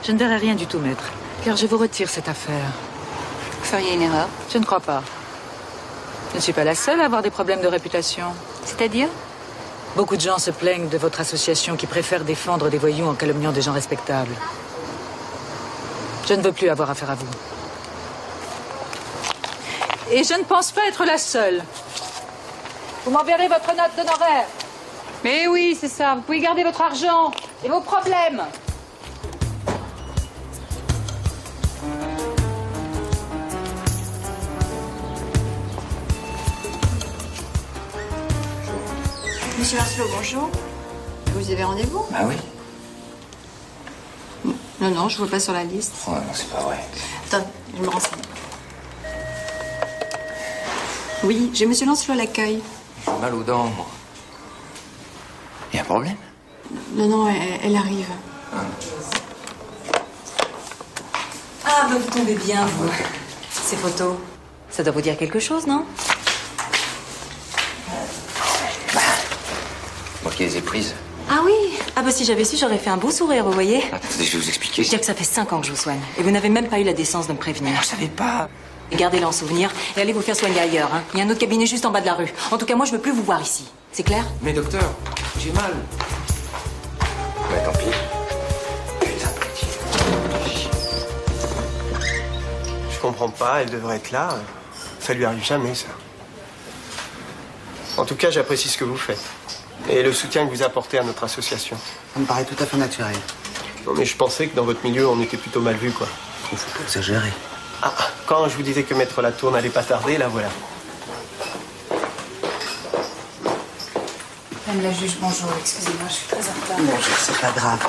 Je ne verrai rien du tout, maître. Car je vous retire cette affaire. Vous feriez une erreur? Je ne crois pas. Je ne suis pas la seule à avoir des problèmes de réputation. C'est-à-dire? Beaucoup de gens se plaignent de votre association qui préfère défendre des voyous en calomniant des gens respectables. Je ne veux plus avoir affaire à vous. Et je ne pense pas être la seule. Vous m'enverrez votre note d'honoraire. Mais oui, c'est ça. Vous pouvez garder votre argent et vos problèmes. Monsieur Lancelot, bonjour. Vous avez rendez-vous? Ah oui? Non, non, je ne vois pas sur la liste. Oh non, c'est pas vrai. Attends, je me renseigne. Oui, j'ai Monsieur Lancelot à l'accueil. J'ai mal aux dents, moi. Il y a un problème? Non, non, elle arrive. Ah, bah vous tombez bien, vous. Ces photos, ça doit vous dire quelque chose, non? Moi qui les ai prises. Ah oui. Ah bah si j'avais su, j'aurais fait un beau sourire, vous voyez. Attendez, je vais vous expliquer. Je veux dire que ça fait 5 ans que je vous soigne. Et vous n'avez même pas eu la décence de me prévenir. Je savais pas. Gardez-le en souvenir et allez vous faire soigner ailleurs. Hein. Il y a un autre cabinet juste en bas de la rue. En tout cas, moi, je veux plus vous voir ici. C'est clair? Mais docteur, j'ai mal. Ouais, tant pis. Putain de petit. Je comprends pas, elle devrait être là. Ça lui arrive jamais, ça. En tout cas, j'apprécie ce que vous faites. Et le soutien que vous apportez à notre association. Ça me paraît tout à fait naturel. Non, mais je pensais que dans votre milieu, on était plutôt mal vu, quoi. Il faut pas exagérer. Ah, quand je vous disais que Maître Latour n'allait pas tarder, là, voilà. Madame la juge, bonjour. Excusez-moi, je suis très en retard. Bonjour, c'est pas grave.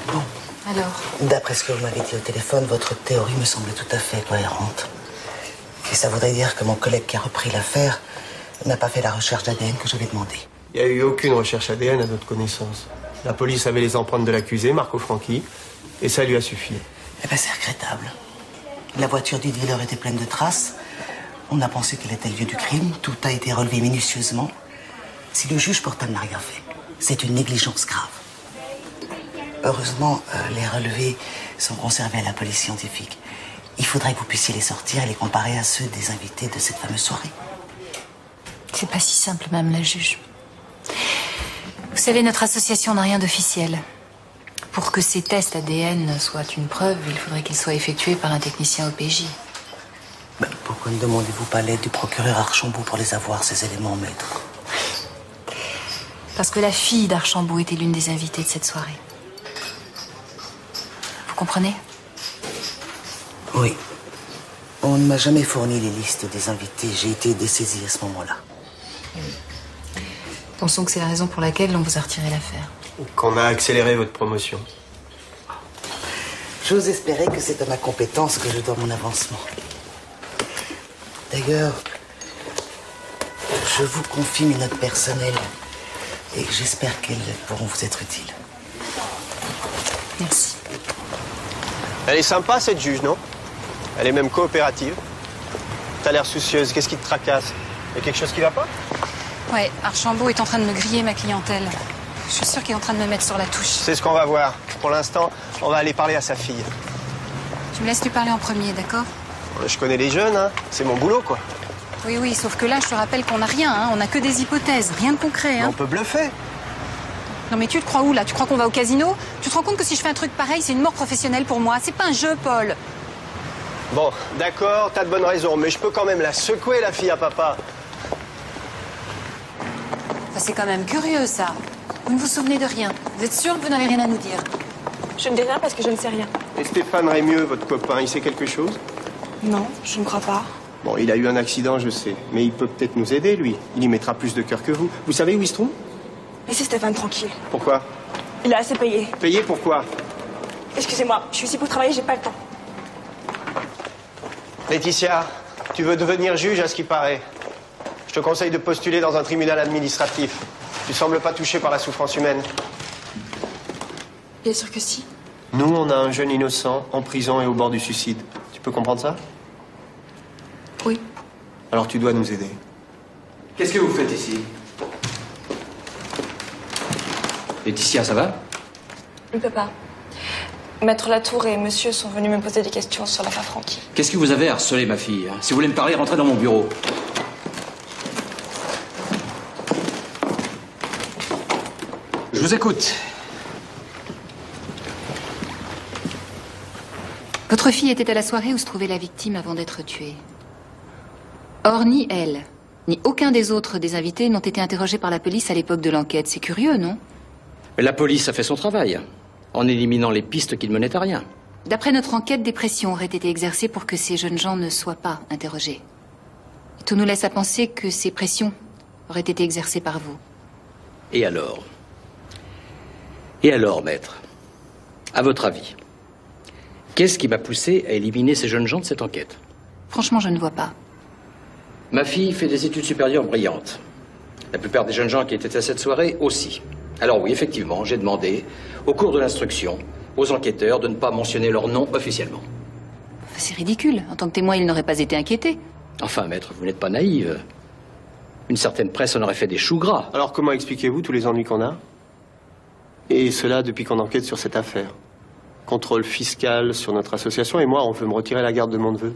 Bon. Alors? D'après ce que vous m'avez dit au téléphone, votre théorie me semble tout à fait cohérente. Et ça voudrait dire que mon collègue qui a repris l'affaire n'a pas fait la recherche d'ADN que j'avais demandé. Il n'y a eu aucune recherche ADN à notre connaissance. La police avait les empreintes de l'accusé, Marco Franchi, et ça lui a suffi. Eh ben, c'est regrettable. La voiture du dealer était pleine de traces. On a pensé qu'elle était le lieu du crime. Tout a été relevé minutieusement. Si le juge Portal n'a rien fait, c'est une négligence grave. Heureusement, les relevés sont conservés à la police scientifique. Il faudrait que vous puissiez les sortir et les comparer à ceux des invités de cette fameuse soirée. C'est pas si simple, Madame la juge. Vous savez, notre association n'a rien d'officiel. Pour que ces tests ADN soient une preuve, il faudrait qu'ils soient effectués par un technicien OPJ. Ben, pourquoi ne demandez-vous pas l'aide du procureur Archambault pour les avoir, ces éléments, maître? Parce que la fille d'Archambault était l'une des invitées de cette soirée. Vous comprenez? Oui. On ne m'a jamais fourni les listes des invités. J'ai été dessaisi à ce moment-là. Pensons que c'est la raison pour laquelle on vous a retiré l'affaire. Qu'on a accéléré votre promotion. J'ose espérer que c'est à ma compétence que je dois mon avancement. D'ailleurs, je vous confie mes notes personnelles et j'espère qu'elles pourront vous être utiles. Merci. Elle est sympa, cette juge, non? Elle est même coopérative. T'as l'air soucieuse. Qu'est-ce qui te tracasse? Y a quelque chose qui va pas? Ouais, Archambault est en train de me griller ma clientèle. Je suis sûre qu'il est en train de me mettre sur la touche. C'est ce qu'on va voir. Pour l'instant, on va aller parler à sa fille. Tu me laisses lui parler en premier, d'accord? Je connais les jeunes, hein. C'est mon boulot, quoi. Oui, oui, sauf que là, je te rappelle qu'on n'a rien, hein. On n'a que des hypothèses, rien de concret, hein. On peut bluffer. Non mais tu te crois où, là? Tu crois qu'on va au casino? Tu te rends compte que si je fais un truc pareil, c'est une mort professionnelle pour moi? C'est pas un jeu, Paul. Bon, d'accord, t'as de bonnes raisons, mais je peux quand même la secouer, la fille à papa. Ça, c'est quand même curieux, ça. Vous ne vous souvenez de rien. Vous êtes sûr que vous n'avez rien à nous dire? Je ne dis rien parce que je ne sais rien. Et Stéphane Rémieux, votre copain, il sait quelque chose? Non, je ne crois pas. Bon, il a eu un accident, je sais. Mais il peut peut-être nous aider, lui. Il y mettra plus de cœur que vous. Vous savez où il se trouve? Laissez Stéphane tranquille. Pourquoi? Il a assez payé. Payé pourquoi? Excusez-moi, je suis ici pour travailler, j'ai pas le temps. Laetitia, tu veux devenir juge à ce qui paraît. Je te conseille de postuler dans un tribunal administratif. Tu sembles pas touché par la souffrance humaine. Bien sûr que si. Nous, on a un jeune innocent en prison et au bord du suicide. Tu peux comprendre ça? Oui. Alors tu dois nous aider. Qu'est-ce que vous faites ici? Laetitia, ça va? Oui, papa. Maître Latour et monsieur sont venus me poser des questions sur l'affaire Franchi. Qu'est-ce que vous avez à harceler ma fille, hein? Si vous voulez me parler, rentrez dans mon bureau. Je vous écoute. Votre fille était à la soirée où se trouvait la victime avant d'être tuée. Or, ni elle, ni aucun des autres des invités n'ont été interrogés par la police à l'époque de l'enquête. C'est curieux, non? Mais la police a fait son travail, en éliminant les pistes qui ne menaient à rien. D'après notre enquête, des pressions auraient été exercées pour que ces jeunes gens ne soient pas interrogés. Et tout nous laisse à penser que ces pressions auraient été exercées par vous. Et alors? Et alors, maître? À votre avis, qu'est-ce qui m'a poussé à éliminer ces jeunes gens de cette enquête? Franchement, je ne vois pas. Ma fille fait des études supérieures brillantes. La plupart des jeunes gens qui étaient à cette soirée aussi. Alors oui, effectivement, j'ai demandé, au cours de l'instruction, aux enquêteurs de ne pas mentionner leur nom officiellement. C'est ridicule. En tant que témoin, ils n'auraient pas été inquiétés. Enfin, maître, vous n'êtes pas naïve. Une certaine presse en aurait fait des choux gras. Alors comment expliquez-vous tous les ennuis qu'on a? Et cela depuis qu'on enquête sur cette affaire. Contrôle fiscal sur notre association et moi, on veut me retirer la garde de mon neveu.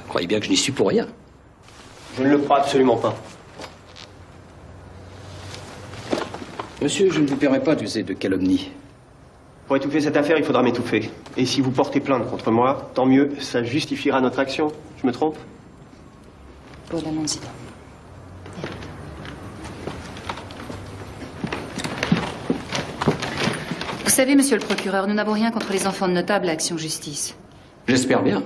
Vous croyez bien que je n'y suis pour rien? Je ne le crois absolument pas. Monsieur, je ne vous permets pas d'user de calomnie. Pour étouffer cette affaire, il faudra m'étouffer. Et si vous portez plainte contre moi, tant mieux, ça justifiera notre action. Je me trompe? Paul, allons-y. Vous savez, monsieur le procureur, nous n'avons rien contre les enfants de notables à Action Justice. J'espère bien.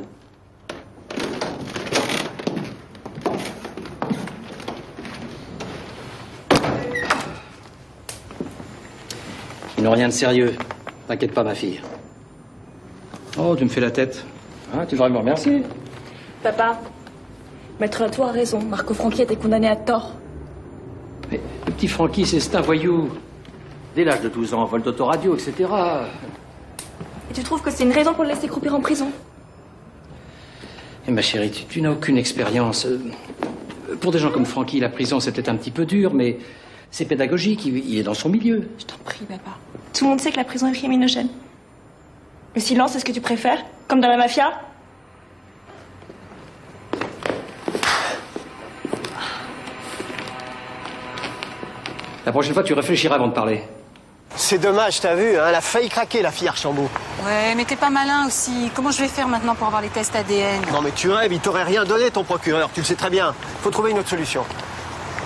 Ils n'ont rien de sérieux. T'inquiète pas, ma fille. Oh, tu me fais la tête. Ah, tu devrais me remercier. Papa, Maître Latour a raison. Marco Franchi a été condamné à tort. Mais le petit Francky, c'est un voyou. Dès l'âge de 12 ans, vol d'autoradio, etc. Et tu trouves que c'est une raison pour le laisser croupir en prison? Et ma chérie, tu n'as aucune expérience. Pour des gens comme Francky, la prison, c'est peut-être un petit peu dur, mais c'est pédagogique, il est dans son milieu. Je t'en prie, papa. Tout le monde sait que la prison est criminogène. Le silence, c'est ce que tu préfères? Comme dans la mafia? La prochaine fois, tu réfléchiras avant de parler. C'est dommage, t'as vu, hein, elle a failli craquer, la fille Archambault. Ouais, mais t'es pas malin aussi. Comment je vais faire maintenant pour avoir les tests ADN? Non mais tu rêves, il t'aurait rien donné, ton procureur, tu le sais très bien. Faut trouver une autre solution.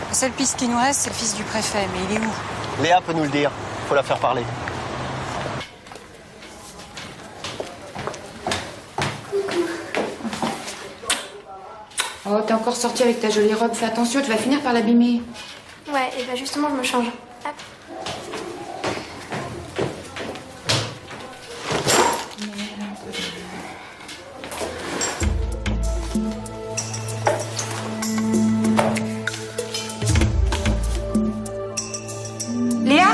La seule piste qui nous reste, c'est le fils du préfet, mais il est où? Léa peut nous le dire, faut la faire parler. Oh, t'es encore sortie avec ta jolie robe. Fais attention, tu vas finir par l'abîmer. Ouais, et bah justement, je me change. Hop. Léa?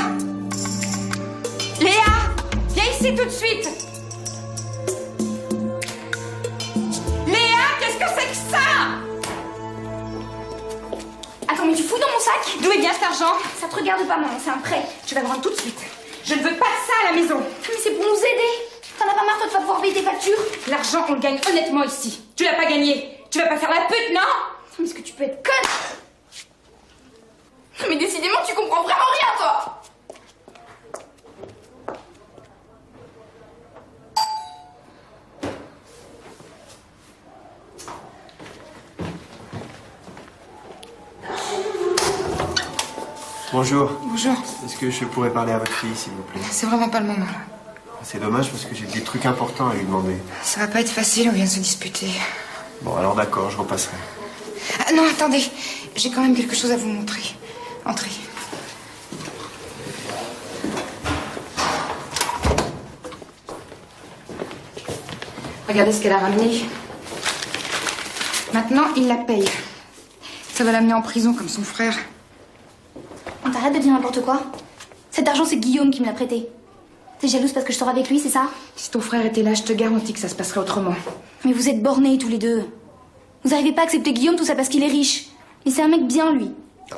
Léa? Viens ici tout de suite! Léa, qu'est-ce que c'est que ça? Attends, mais tu fous dans mon sac? D'où est bien cet argent? Ça te regarde pas, maman, c'est un prêt. Je vais le rendre tout de suite. Je ne veux pas de ça à la maison. Mais c'est pour nous aider. T'en as pas marre, toi, de pas pouvoir payer tes factures? L'argent, on le gagne honnêtement ici. Tu l'as pas gagné. Tu vas pas faire la pute, non? Mais est-ce que tu peux être conne? Mais décidément, tu comprends vraiment rien, toi! Bonjour. Bonjour. Est-ce que je pourrais parler à votre fille, s'il vous plaît? C'est vraiment pas le moment, là. C'est dommage parce que j'ai des trucs importants à lui demander. Ça va pas être facile, on vient de se disputer. Bon, alors d'accord, je repasserai. Ah, non, attendez. J'ai quand même quelque chose à vous montrer. Entrez. Regardez ce qu'elle a ramené. Maintenant, il la paye. Ça va l'amener en prison comme son frère. On t'arrête de dire n'importe quoi. Cet argent, c'est Guillaume qui me l'a prêté. T'es jalouse parce que je sors avec lui, c'est ça? Si ton frère était là, je te garantis que ça se passerait autrement. Mais vous êtes bornés tous les deux. Vous n'arrivez pas à accepter Guillaume, tout ça parce qu'il est riche. Et c'est un mec bien, lui.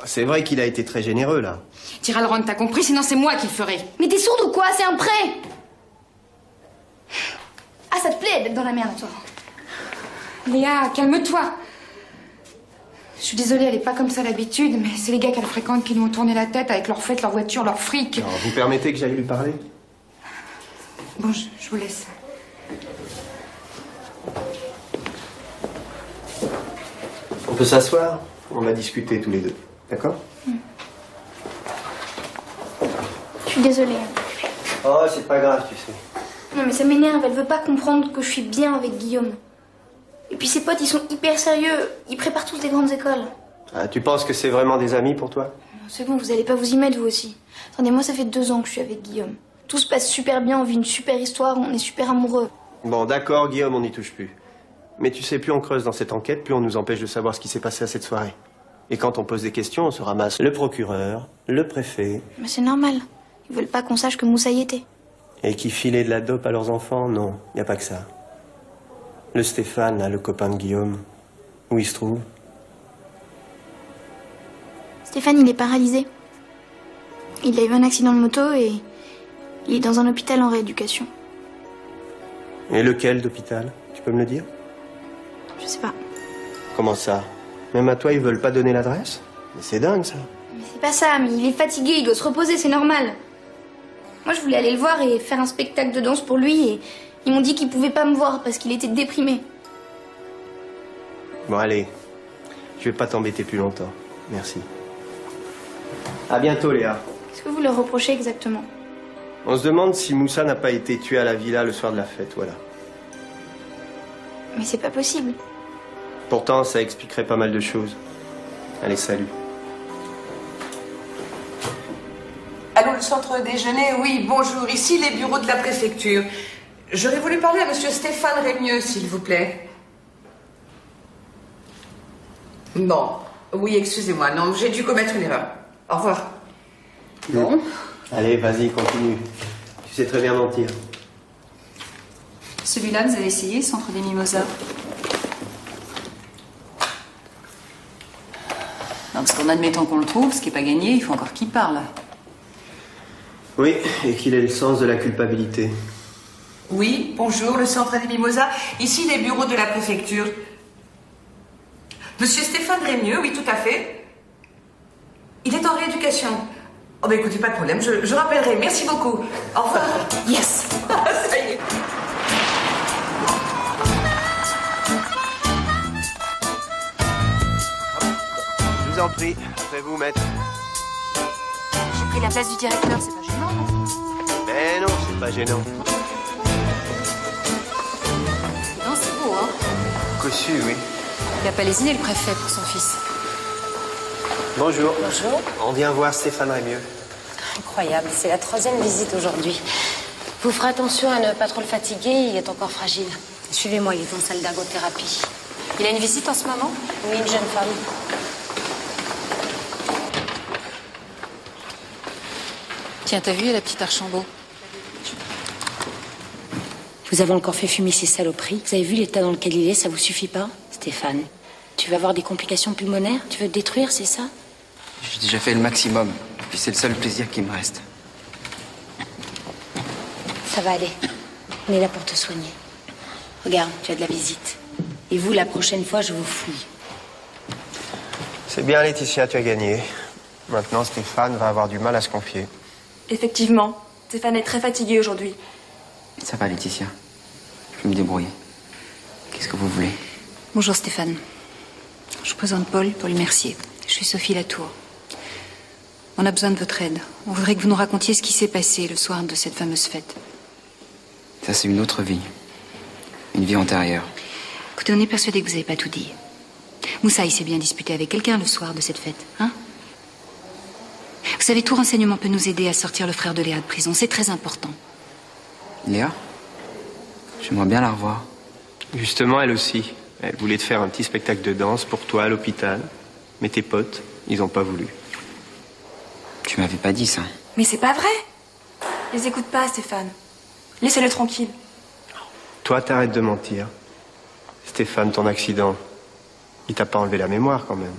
C'est vrai qu'il a été très généreux, là. T'iras le rendre, t'as compris, sinon c'est moi qui le ferai. Mais t'es sourde ou quoi? C'est un prêt. Ah, ça te plaît d'être dans la merde, toi? Léa, calme-toi. Je suis désolée, elle est pas comme ça d'habitude, mais c'est les gars qu'elle fréquente qui lui ont tourné la tête avec leurs fêtes, leurs voitures, leurs frics. Alors, vous permettez que j'aille lui parler? Bon, je vous laisse. On peut s'asseoir? On va discuter tous les deux, d'accord? Je suis désolée. Oh, c'est pas grave, tu sais. Non, mais ça m'énerve, elle veut pas comprendre que je suis bien avec Guillaume. Et puis ses potes, ils sont hyper sérieux. Ils préparent tous des grandes écoles. Ah, tu penses que c'est vraiment des amis pour toi? C'est bon, vous allez pas vous y mettre, vous aussi. Attendez, moi, ça fait 2 ans que je suis avec Guillaume. Tout se passe super bien, on vit une super histoire, on est super amoureux. Bon, d'accord, Guillaume, on n'y touche plus. Mais tu sais, plus on creuse dans cette enquête, plus on nous empêche de savoir ce qui s'est passé à cette soirée. Et quand on pose des questions, on se ramasse le procureur, le préfet... Mais c'est normal. Ils veulent pas qu'on sache que Moussa y était. Et qui filaient de la dope à leurs enfants? Non, y a pas que ça. Le Stéphane, là, le copain de Guillaume, où il se trouve? Stéphane, il est paralysé. Il a eu un accident de moto et il est dans un hôpital en rééducation. Et lequel d'hôpital? Tu peux me le dire? Je sais pas. Comment ça? Même à toi, ils veulent pas donner l'adresse? Mais c'est dingue, ça. Mais c'est pas ça, mais il est fatigué, il doit se reposer, c'est normal. Moi, je voulais aller le voir et faire un spectacle de danse pour lui et ils m'ont dit qu'ils pouvaient pas me voir parce qu'il était déprimé. Bon, allez. Je vais pas t'embêter plus longtemps. Merci. À bientôt, Léa. Qu'est-ce que vous leur reprochez exactement? On se demande si Moussa n'a pas été tué à la villa le soir de la fête, voilà. Mais c'est pas possible. Pourtant, ça expliquerait pas mal de choses. Allez, salut. Allô, le le centre déjeuner, oui, bonjour. Ici, les bureaux de la préfecture. J'aurais voulu parler à monsieur Stéphane Rémieux, s'il vous plaît. Bon, oui, excusez-moi. Non, j'ai dû commettre une erreur. Au revoir. Bon. Allez, vas-y, continue. Tu sais très bien mentir. Celui-là, vous avez essayé, le centre des Mimosas? Non, parce qu'en admettant qu'on le trouve, ce qui n'est pas gagné, il faut encore qu'il parle. Oui, et qu'il ait le sens de la culpabilité. Oui, bonjour, le centre des Mimosas. Ici, les bureaux de la préfecture. Monsieur Stéphane Rémieux, oui, tout à fait. Il est en rééducation. Oh, ben écoutez, pas de problème, je rappellerai. Merci beaucoup. Au revoir. Yes. Ça y est. Je vous en prie, après vous, maître. J'ai pris la place du directeur, c'est pas gênant, non? Mais non, c'est pas gênant. Non, c'est beau, hein? Cossu, oui. Il a pas lésiné le préfet pour son fils. Bonjour. Bonjour. On vient voir Stéphane Rémieux. Incroyable, c'est la 3e visite aujourd'hui. Vous ferez attention à ne pas trop le fatiguer, il est encore fragile. Suivez-moi, il est en salle d'ergothérapie. Il a une visite en ce moment? Oui, une jeune femme. Tiens, t'as vu la petite Archambault? Vous avez encore fait fumer ces saloperies. Vous avez vu l'état dans lequel il est, ça vous suffit pas, Stéphane? Tu vas avoir des complications pulmonaires? Tu veux te détruire, c'est ça? J'ai déjà fait le maximum. Puis c'est le seul plaisir qui me reste. Ça va aller. On est là pour te soigner. Regarde, tu as de la visite. Et vous, la prochaine fois, je vous fouille. C'est bien, Laetitia, tu as gagné. Maintenant, Stéphane va avoir du mal à se confier. Effectivement, Stéphane est très fatigué aujourd'hui. Ça va, Laetitia. Je vais me débrouiller. Qu'est-ce que vous voulez? Bonjour Stéphane. Je vous présente Paul pour lui remercier. Je suis Sophie Latour. On a besoin de votre aide. On voudrait que vous nous racontiez ce qui s'est passé le soir de cette fameuse fête. Ça, c'est une autre vie. Une vie antérieure. Écoutez, on est persuadé que vous n'avez pas tout dit. Moussa, il s'est bien disputé avec quelqu'un le soir de cette fête, hein? Vous savez, tout renseignement peut nous aider à sortir le frère de Léa de prison. C'est très important. Léa? J'aimerais bien la revoir. Justement, elle aussi. Elle voulait te faire un petit spectacle de danse pour toi à l'hôpital. Mais tes potes, ils n'ont pas voulu. Tu m'avais pas dit ça. Mais c'est pas vrai. Ils écoutent pas, Stéphane. Laissez-le tranquille. Toi, t'arrêtes de mentir. Stéphane, ton accident, il t'a pas enlevé la mémoire quand même.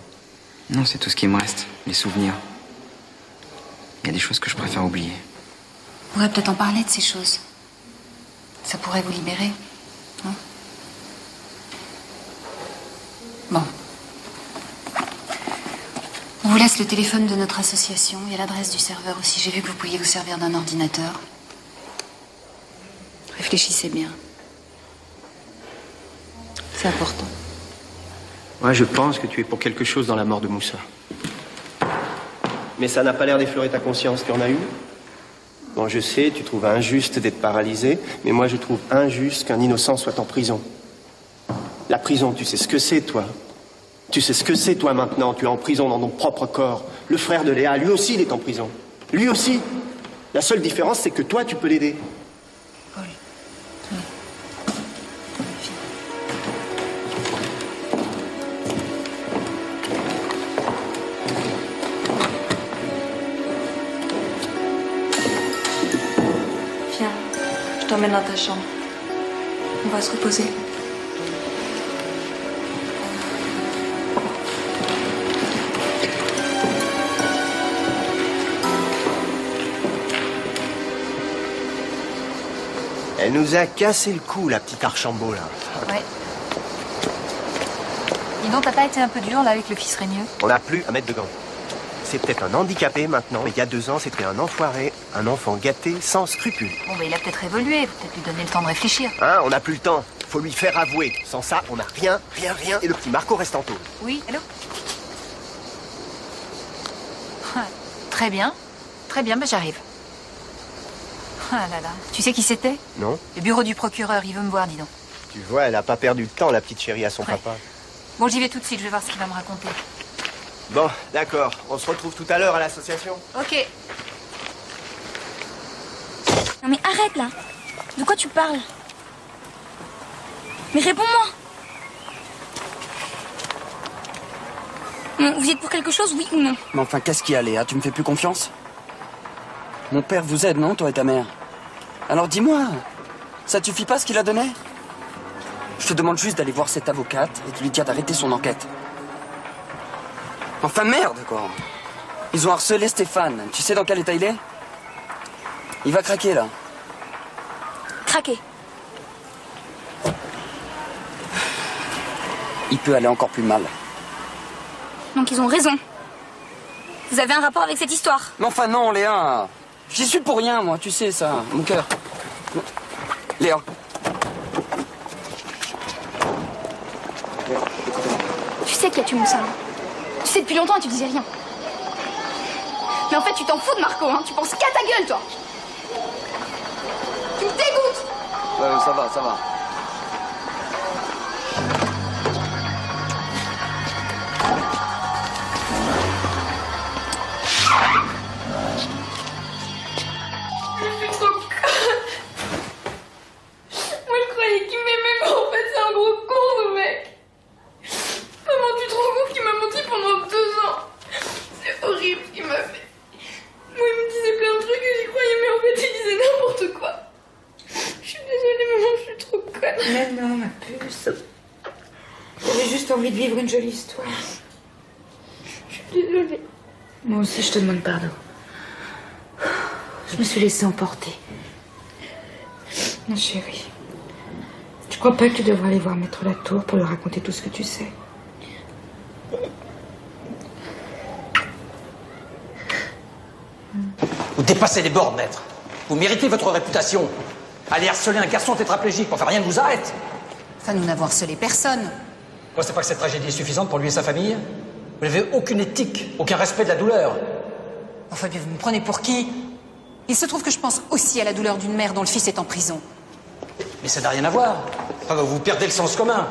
Non, c'est tout ce qui me reste. Les souvenirs. Il y a des choses que je préfère oublier. On pourrait peut-être en parler de ces choses. Ça pourrait vous libérer. Hein? Bon. On vous laisse le téléphone de notre association et l'adresse du serveur aussi. J'ai vu que vous pouviez vous servir d'un ordinateur. Réfléchissez bien. C'est important. Moi, je pense que tu es pour quelque chose dans la mort de Moussa. Mais ça n'a pas l'air d'effleurer ta conscience. Tu en as une? Bon, je sais, tu trouves injuste d'être paralysé, mais moi, je trouve injuste qu'un innocent soit en prison. La prison, tu sais ce que c'est, toi. Tu sais ce que c'est, toi, maintenant. Tu es en prison dans ton propre corps. Le frère de Léa, lui aussi, il est en prison. Lui aussi. La seule différence, c'est que toi, tu peux l'aider. Paul. Viens, je t'emmène dans ta chambre. On va se reposer. Elle nous a cassé le cou, la petite Archambault, là. Ouais. Dis donc, t'as pas été un peu dur, là, avec le fils Rémieux? On n'a plus à mettre de gants. C'est peut-être un handicapé maintenant, mais il y a 2 ans, c'était un enfoiré, un enfant gâté, sans scrupules. Bon, bah, il a peut-être évolué. Faut peut-être lui donner le temps de réfléchir. Hein, on n'a plus le temps. Faut lui faire avouer. Sans ça, on n'a rien. Et le petit Marco reste en tôle. Oui, allô? Très bien. Très bien, bah, j'arrive. Ah là là. Tu sais qui c'était? Non? Le bureau du procureur, il veut me voir, dis donc. Tu vois, elle a pas perdu de temps, la petite chérie, à son papa. Bon, j'y vais tout de suite, je vais voir ce qu'il va me raconter. Bon, d'accord. On se retrouve tout à l'heure à l'association. Ok. Non mais arrête là. De quoi tu parles? Mais réponds-moi. Bon, vous êtes pour quelque chose, oui ou non? Mais enfin, qu'est-ce qu'il y a, Léa? Tu me fais plus confiance? Mon père vous aide, non, toi et ta mère? Alors dis-moi, ça te suffit pas ce qu'il a donné? Je te demande juste d'aller voir cette avocate et de lui dire d'arrêter son enquête. Enfin merde, quoi. Ils ont harcelé Stéphane. Tu sais dans quel état il est? Il va craquer, là. Craquer. Il peut aller encore plus mal. Donc ils ont raison. Vous avez un rapport avec cette histoire? Mais enfin non, Léa. J'y suis pour rien, moi, tu sais ça. Mon cœur. Léa. Tu sais qui a tué Moussa. Tu sais depuis longtemps et tu disais rien. Mais en fait, tu t'en fous de Marco, hein. Tu penses qu'à ta gueule, toi. Tu me dégoûtes. Ça va, ça va. Je suis trop conne. Moi, je croyais qu'il m'aimait, mais en fait, c'est un gros con, ce mec. Maman, tu te rends compte qu'il m'a menti pendant 2 ans? C'est horrible ce qu'il m'a fait. Moi, il me disait plein de trucs et j'y croyais, mais en fait, il disait n'importe quoi. Je suis désolée, maman, je suis trop conne. Mais non, ma puce. J'avais juste envie de vivre une jolie histoire. Je suis désolée. Moi aussi, je te demande pardon. Je me suis laissée emporter. Non, chérie. Tu crois pas que tu devrais aller voir Maître Latour pour lui raconter tout ce que tu sais? Vous dépassez les bornes, maître. Vous méritez votre réputation. Aller harceler un garçon tétraplégique, enfin rien ne vous arrête. Enfin, nous n'avons harcelé personne. Vous pensez pas que cette tragédie est suffisante pour lui et sa famille? Vous n'avez aucune éthique, aucun respect de la douleur. Enfin, bien, vous me prenez pour qui? Il se trouve que je pense aussi à la douleur d'une mère dont le fils est en prison. Mais ça n'a rien à voir. Enfin, vous perdez le sens commun.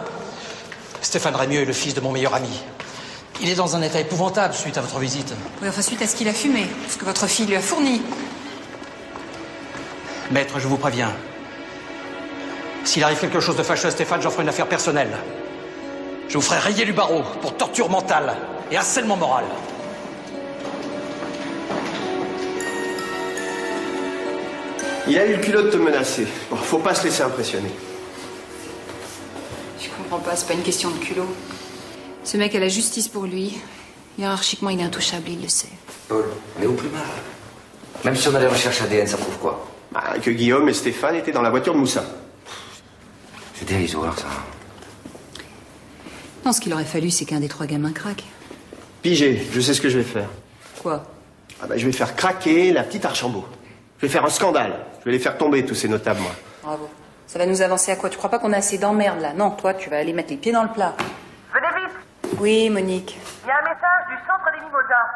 Stéphane Rémieux est le fils de mon meilleur ami. Il est dans un état épouvantable suite à votre visite. Oui, enfin, suite à ce qu'il a fumé, ce que votre fille lui a fourni. Maître, je vous préviens. S'il arrive quelque chose de fâcheux à Stéphane, j'en ferai une affaire personnelle. Je vous ferai rayer du barreau pour torture mentale et harcèlement moral. Il a eu le culot de te menacer. Bon, faut pas se laisser impressionner. Je comprends pas, c'est pas une question de culot. Ce mec a la justice pour lui. Hiérarchiquement, il est intouchable, il le sait. Paul, on est au plus mal. Même si on a les recherches ADN, ça prouve quoi? Bah, que Guillaume et Stéphane étaient dans la voiture de Moussa. C'est dérisoire, ça. Non, ce qu'il aurait fallu, c'est qu'un des 3 gamins craque. Pigé, je sais ce que je vais faire. Quoi? Ah bah, je vais faire craquer la petite Archambault. Je vais faire un scandale. Je vais les faire tomber, tous ces notables, moi. Bravo. Ça va nous avancer à quoi? Tu crois pas qu'on a assez d'emmerdes, là? Non, toi, tu vas aller mettre les pieds dans le plat. Venez vite. Oui, Monique. Il y a un message du centre des Mimosas.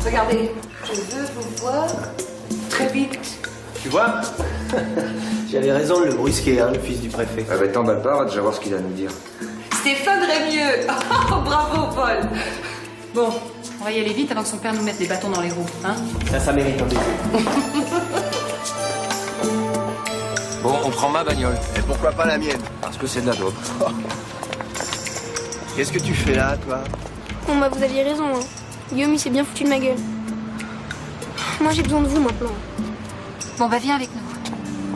Regardez, je veux vous voir très vite. Tu vois? J'avais raison de le brusquer, hein, le fils du préfet. Ah bah t'emballe pas, on va déjà voir ce qu'il a à nous dire. Stéphane Rémieux. Oh, bravo, Paul. Bon, on va y aller vite avant que son père nous mette des bâtons dans les roues, hein? Ça mérite un baiser. Bon, on prend ma bagnole. Et pourquoi pas la mienne? Parce que c'est de la dope. Qu'est-ce que tu fais là, toi? Bon bah vous aviez raison, hein. Guillaume il s'est bien foutu de ma gueule. Moi j'ai besoin de vous maintenant. Bon bah viens avec nous.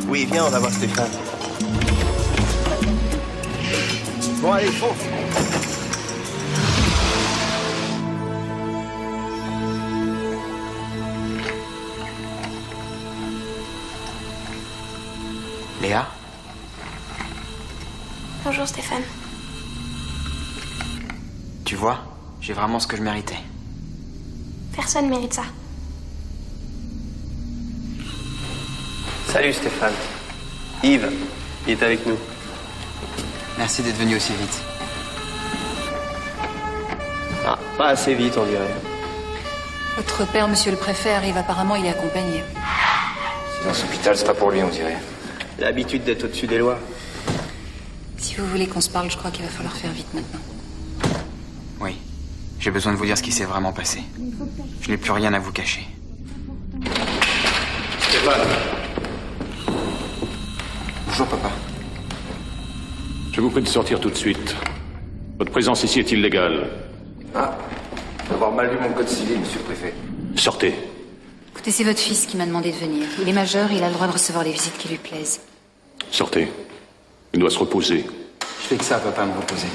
Oui, viens, on va voir Stéphane. Bon, allez, fonce. Léa? Bonjour Stéphane. Tu vois, j'ai vraiment ce que je méritais. Personne mérite ça. Salut Stéphane. Yves, il est avec nous. Merci d'être venu aussi vite. Ah, pas assez vite, on dirait. Votre père, monsieur le préfet, arrive apparemment, il est accompagné. C'est dans cet hôpital, c'est pas pour lui, on dirait. L'habitude d'être au-dessus des lois. Si Si vous voulez qu'on se parle, je crois qu'il va falloir faire vite maintenant. Oui. J'ai besoin de vous dire ce qui s'est vraiment passé. Je n'ai plus rien à vous cacher. Stéphane. Bonjour, papa. Je vous prie de sortir tout de suite. Votre présence ici est illégale. Ah, d'avoir mal lu mon code civil, monsieur le préfet. Sortez. Écoutez, c'est votre fils qui m'a demandé de venir. Il est majeur, il a le droit de recevoir les visites qui lui plaisent. Sortez. Il doit se reposer. Je fais que ça, papa, me reposer.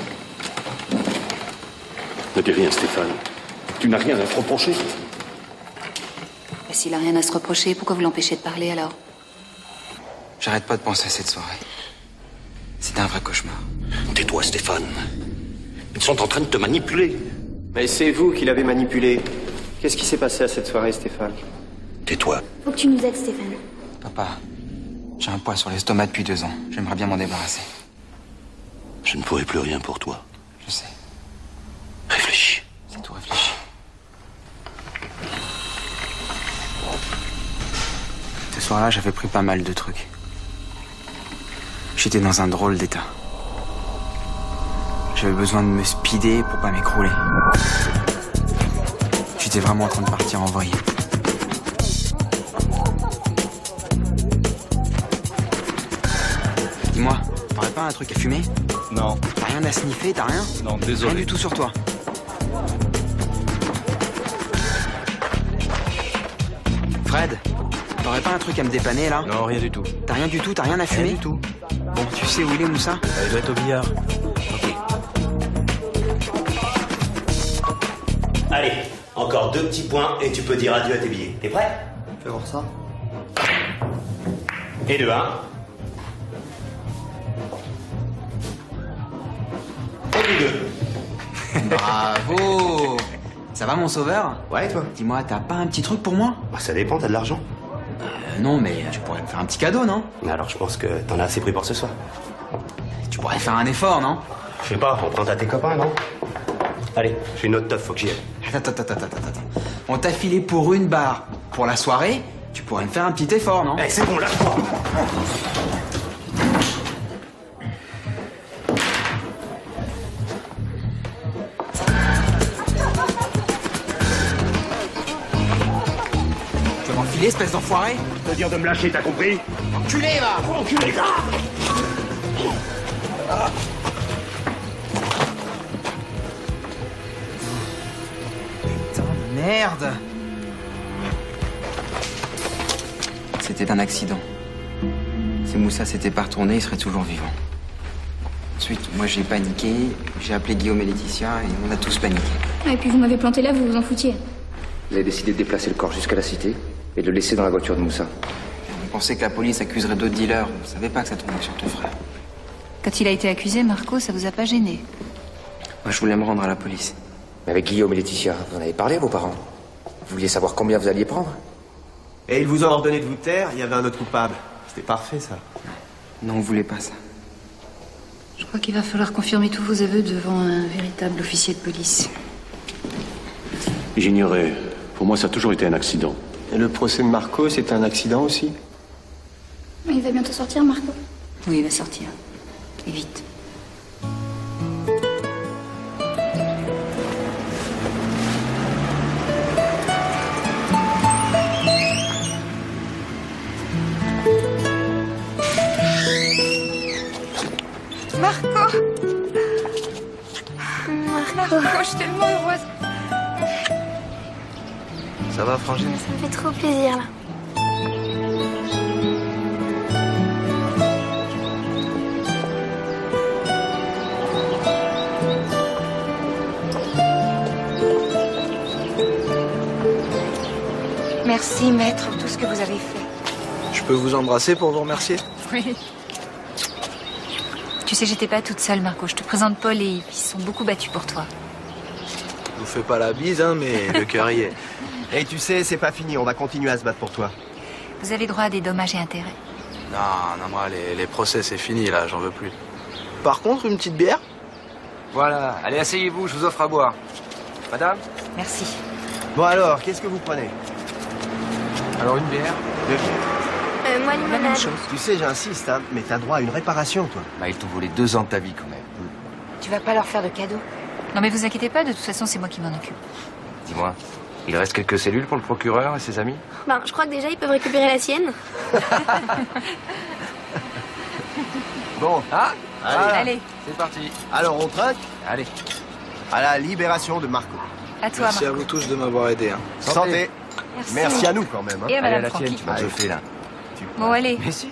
Ne dis rien, Stéphane. Tu n'as rien à te reprocher. Et s'il a rien à se reprocher, pourquoi vous l'empêchez de parler alors? J'arrête pas de penser à cette soirée. C'était un vrai cauchemar. Tais-toi, Stéphane. Ils sont en train de te manipuler. Mais c'est vous qui l'avez manipulé. Qu'est-ce qui s'est passé à cette soirée, Stéphane? Tais-toi. Faut que tu nous aides, Stéphane. Papa, j'ai un poids sur l'estomac depuis 2 ans. J'aimerais bien m'en débarrasser. Je ne pourrai plus rien pour toi. Je sais. Réfléchis. C'est tout réfléchi. Ce soir-là, j'avais pris pas mal de trucs. J'étais dans un drôle d'état. J'avais besoin de me speeder pour pas m'écrouler. J'étais vraiment en train de partir en vrille. Dis-moi, t'aurais pas un truc à fumer? Non. T'as rien à sniffer, t'as rien? Non, désolé. Rien du tout sur toi. Fred, t'aurais pas un truc à me dépanner là? Non, rien du tout. T'as rien du tout, t'as rien à fumer? Rien du tout. Bon, tu sais où il est, Moussa? Il doit être au billard. Ok. Allez, encore 2 petits points et tu peux dire adieu à tes billets. T'es prêt? Fais voir ça. Et 2, 1. Et puis 2. Bravo! Ça va, mon sauveur? Ouais, toi? Dis-moi, t'as pas un petit truc pour moi? Bah, ça dépend, t'as de l'argent. Non, mais tu pourrais me faire un petit cadeau, non? Alors je pense que t'en as assez pris pour ce soir. Tu pourrais faire un effort, non? Je sais pas, on prend à tes copains, non? Allez, j'ai une autre teuf, faut que j'y aille. Attends. On t'a filé pour une barre. Pour la soirée, tu pourrais me faire un petit effort, non? Eh, c'est bon, lâche-moi. Tu vas m'enfiler, espèce d'enfoiré? Je te dire de me lâcher, t'as compris? Enculé, va! Enculé, gars! Putain, merde! C'était un accident. Si Moussa s'était pas retourné, il serait toujours vivant. Ensuite, moi j'ai paniqué, j'ai appelé Guillaume et Laetitia et on a tous paniqué. Et puis vous m'avez planté là, vous vous en foutiez. Vous avez décidé de déplacer le corps jusqu'à la cité et de le laisser dans la voiture de Moussa. On pensait que la police accuserait d'autres dealers. On savait pas que ça tombait sur ton frère. Quand il a été accusé, Marco, ça vous a pas gêné? Moi, je voulais me rendre à la police. Mais avec Guillaume et Laetitia, vous en avez parlé à vos parents? Vous vouliez savoir combien vous alliez prendre? Et ils vous ont ordonné de vous taire, il y avait un autre coupable. C'était parfait, ça. Non, on voulait pas ça. Je crois qu'il va falloir confirmer tous vos aveux devant un véritable officier de police. J'ignorais. Pour moi, ça a toujours été un accident. Et le procès de Marco, c'était un accident aussi? Mais il va bientôt sortir, Marco. Oui, il va sortir. Et vite. Marco! Marco, je suis tellement heureuse. Ça va, Frangine? Ça me fait trop plaisir, là. Merci, maître, pour tout ce que vous avez fait. Je peux vous embrasser pour vous remercier? Oui. Tu sais, j'étais pas toute seule, Marco. Je te présente Paul et Yves. Ils se sont beaucoup battus pour toi. Je vous fais pas la bise, hein, mais le cœur y est. Et tu sais, c'est pas fini, on va continuer à se battre pour toi. Vous avez droit à des dommages et intérêts. Non, moi, les procès, c'est fini, là, j'en veux plus. Par contre, une petite bière? Voilà, allez, asseyez-vous, je vous offre à boire. Madame? Merci. Bon alors, qu'est-ce que vous prenez? Alors une bière? 2 bières. Donne-moi une limonade. Tu sais, j'insiste, hein, mais t'as droit à une réparation, toi. Bah, ils t'ont volé 2 ans de ta vie, quand même. Tu vas pas leur faire de cadeau? Non, mais vous inquiétez pas, de toute façon, c'est moi qui m'en occupe. Dis-moi, il reste quelques cellules pour le procureur et ses amis? Ben, je crois que déjà, ils peuvent récupérer la sienne. Bon. Ah, allez. C'est parti. Alors, on trinque? Allez. À la libération de Marco. À toi, Merci Marco. à vous tous de m'avoir aidé. Hein. Santé. Merci. Merci à nous, quand même. Hein. Et à Allez, Madame à la tienne, Francky. tu m'as bluffé, là. Bon, allez. Mais si.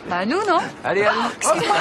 Bah, nous, non? Allez, allez. Excuse-moi.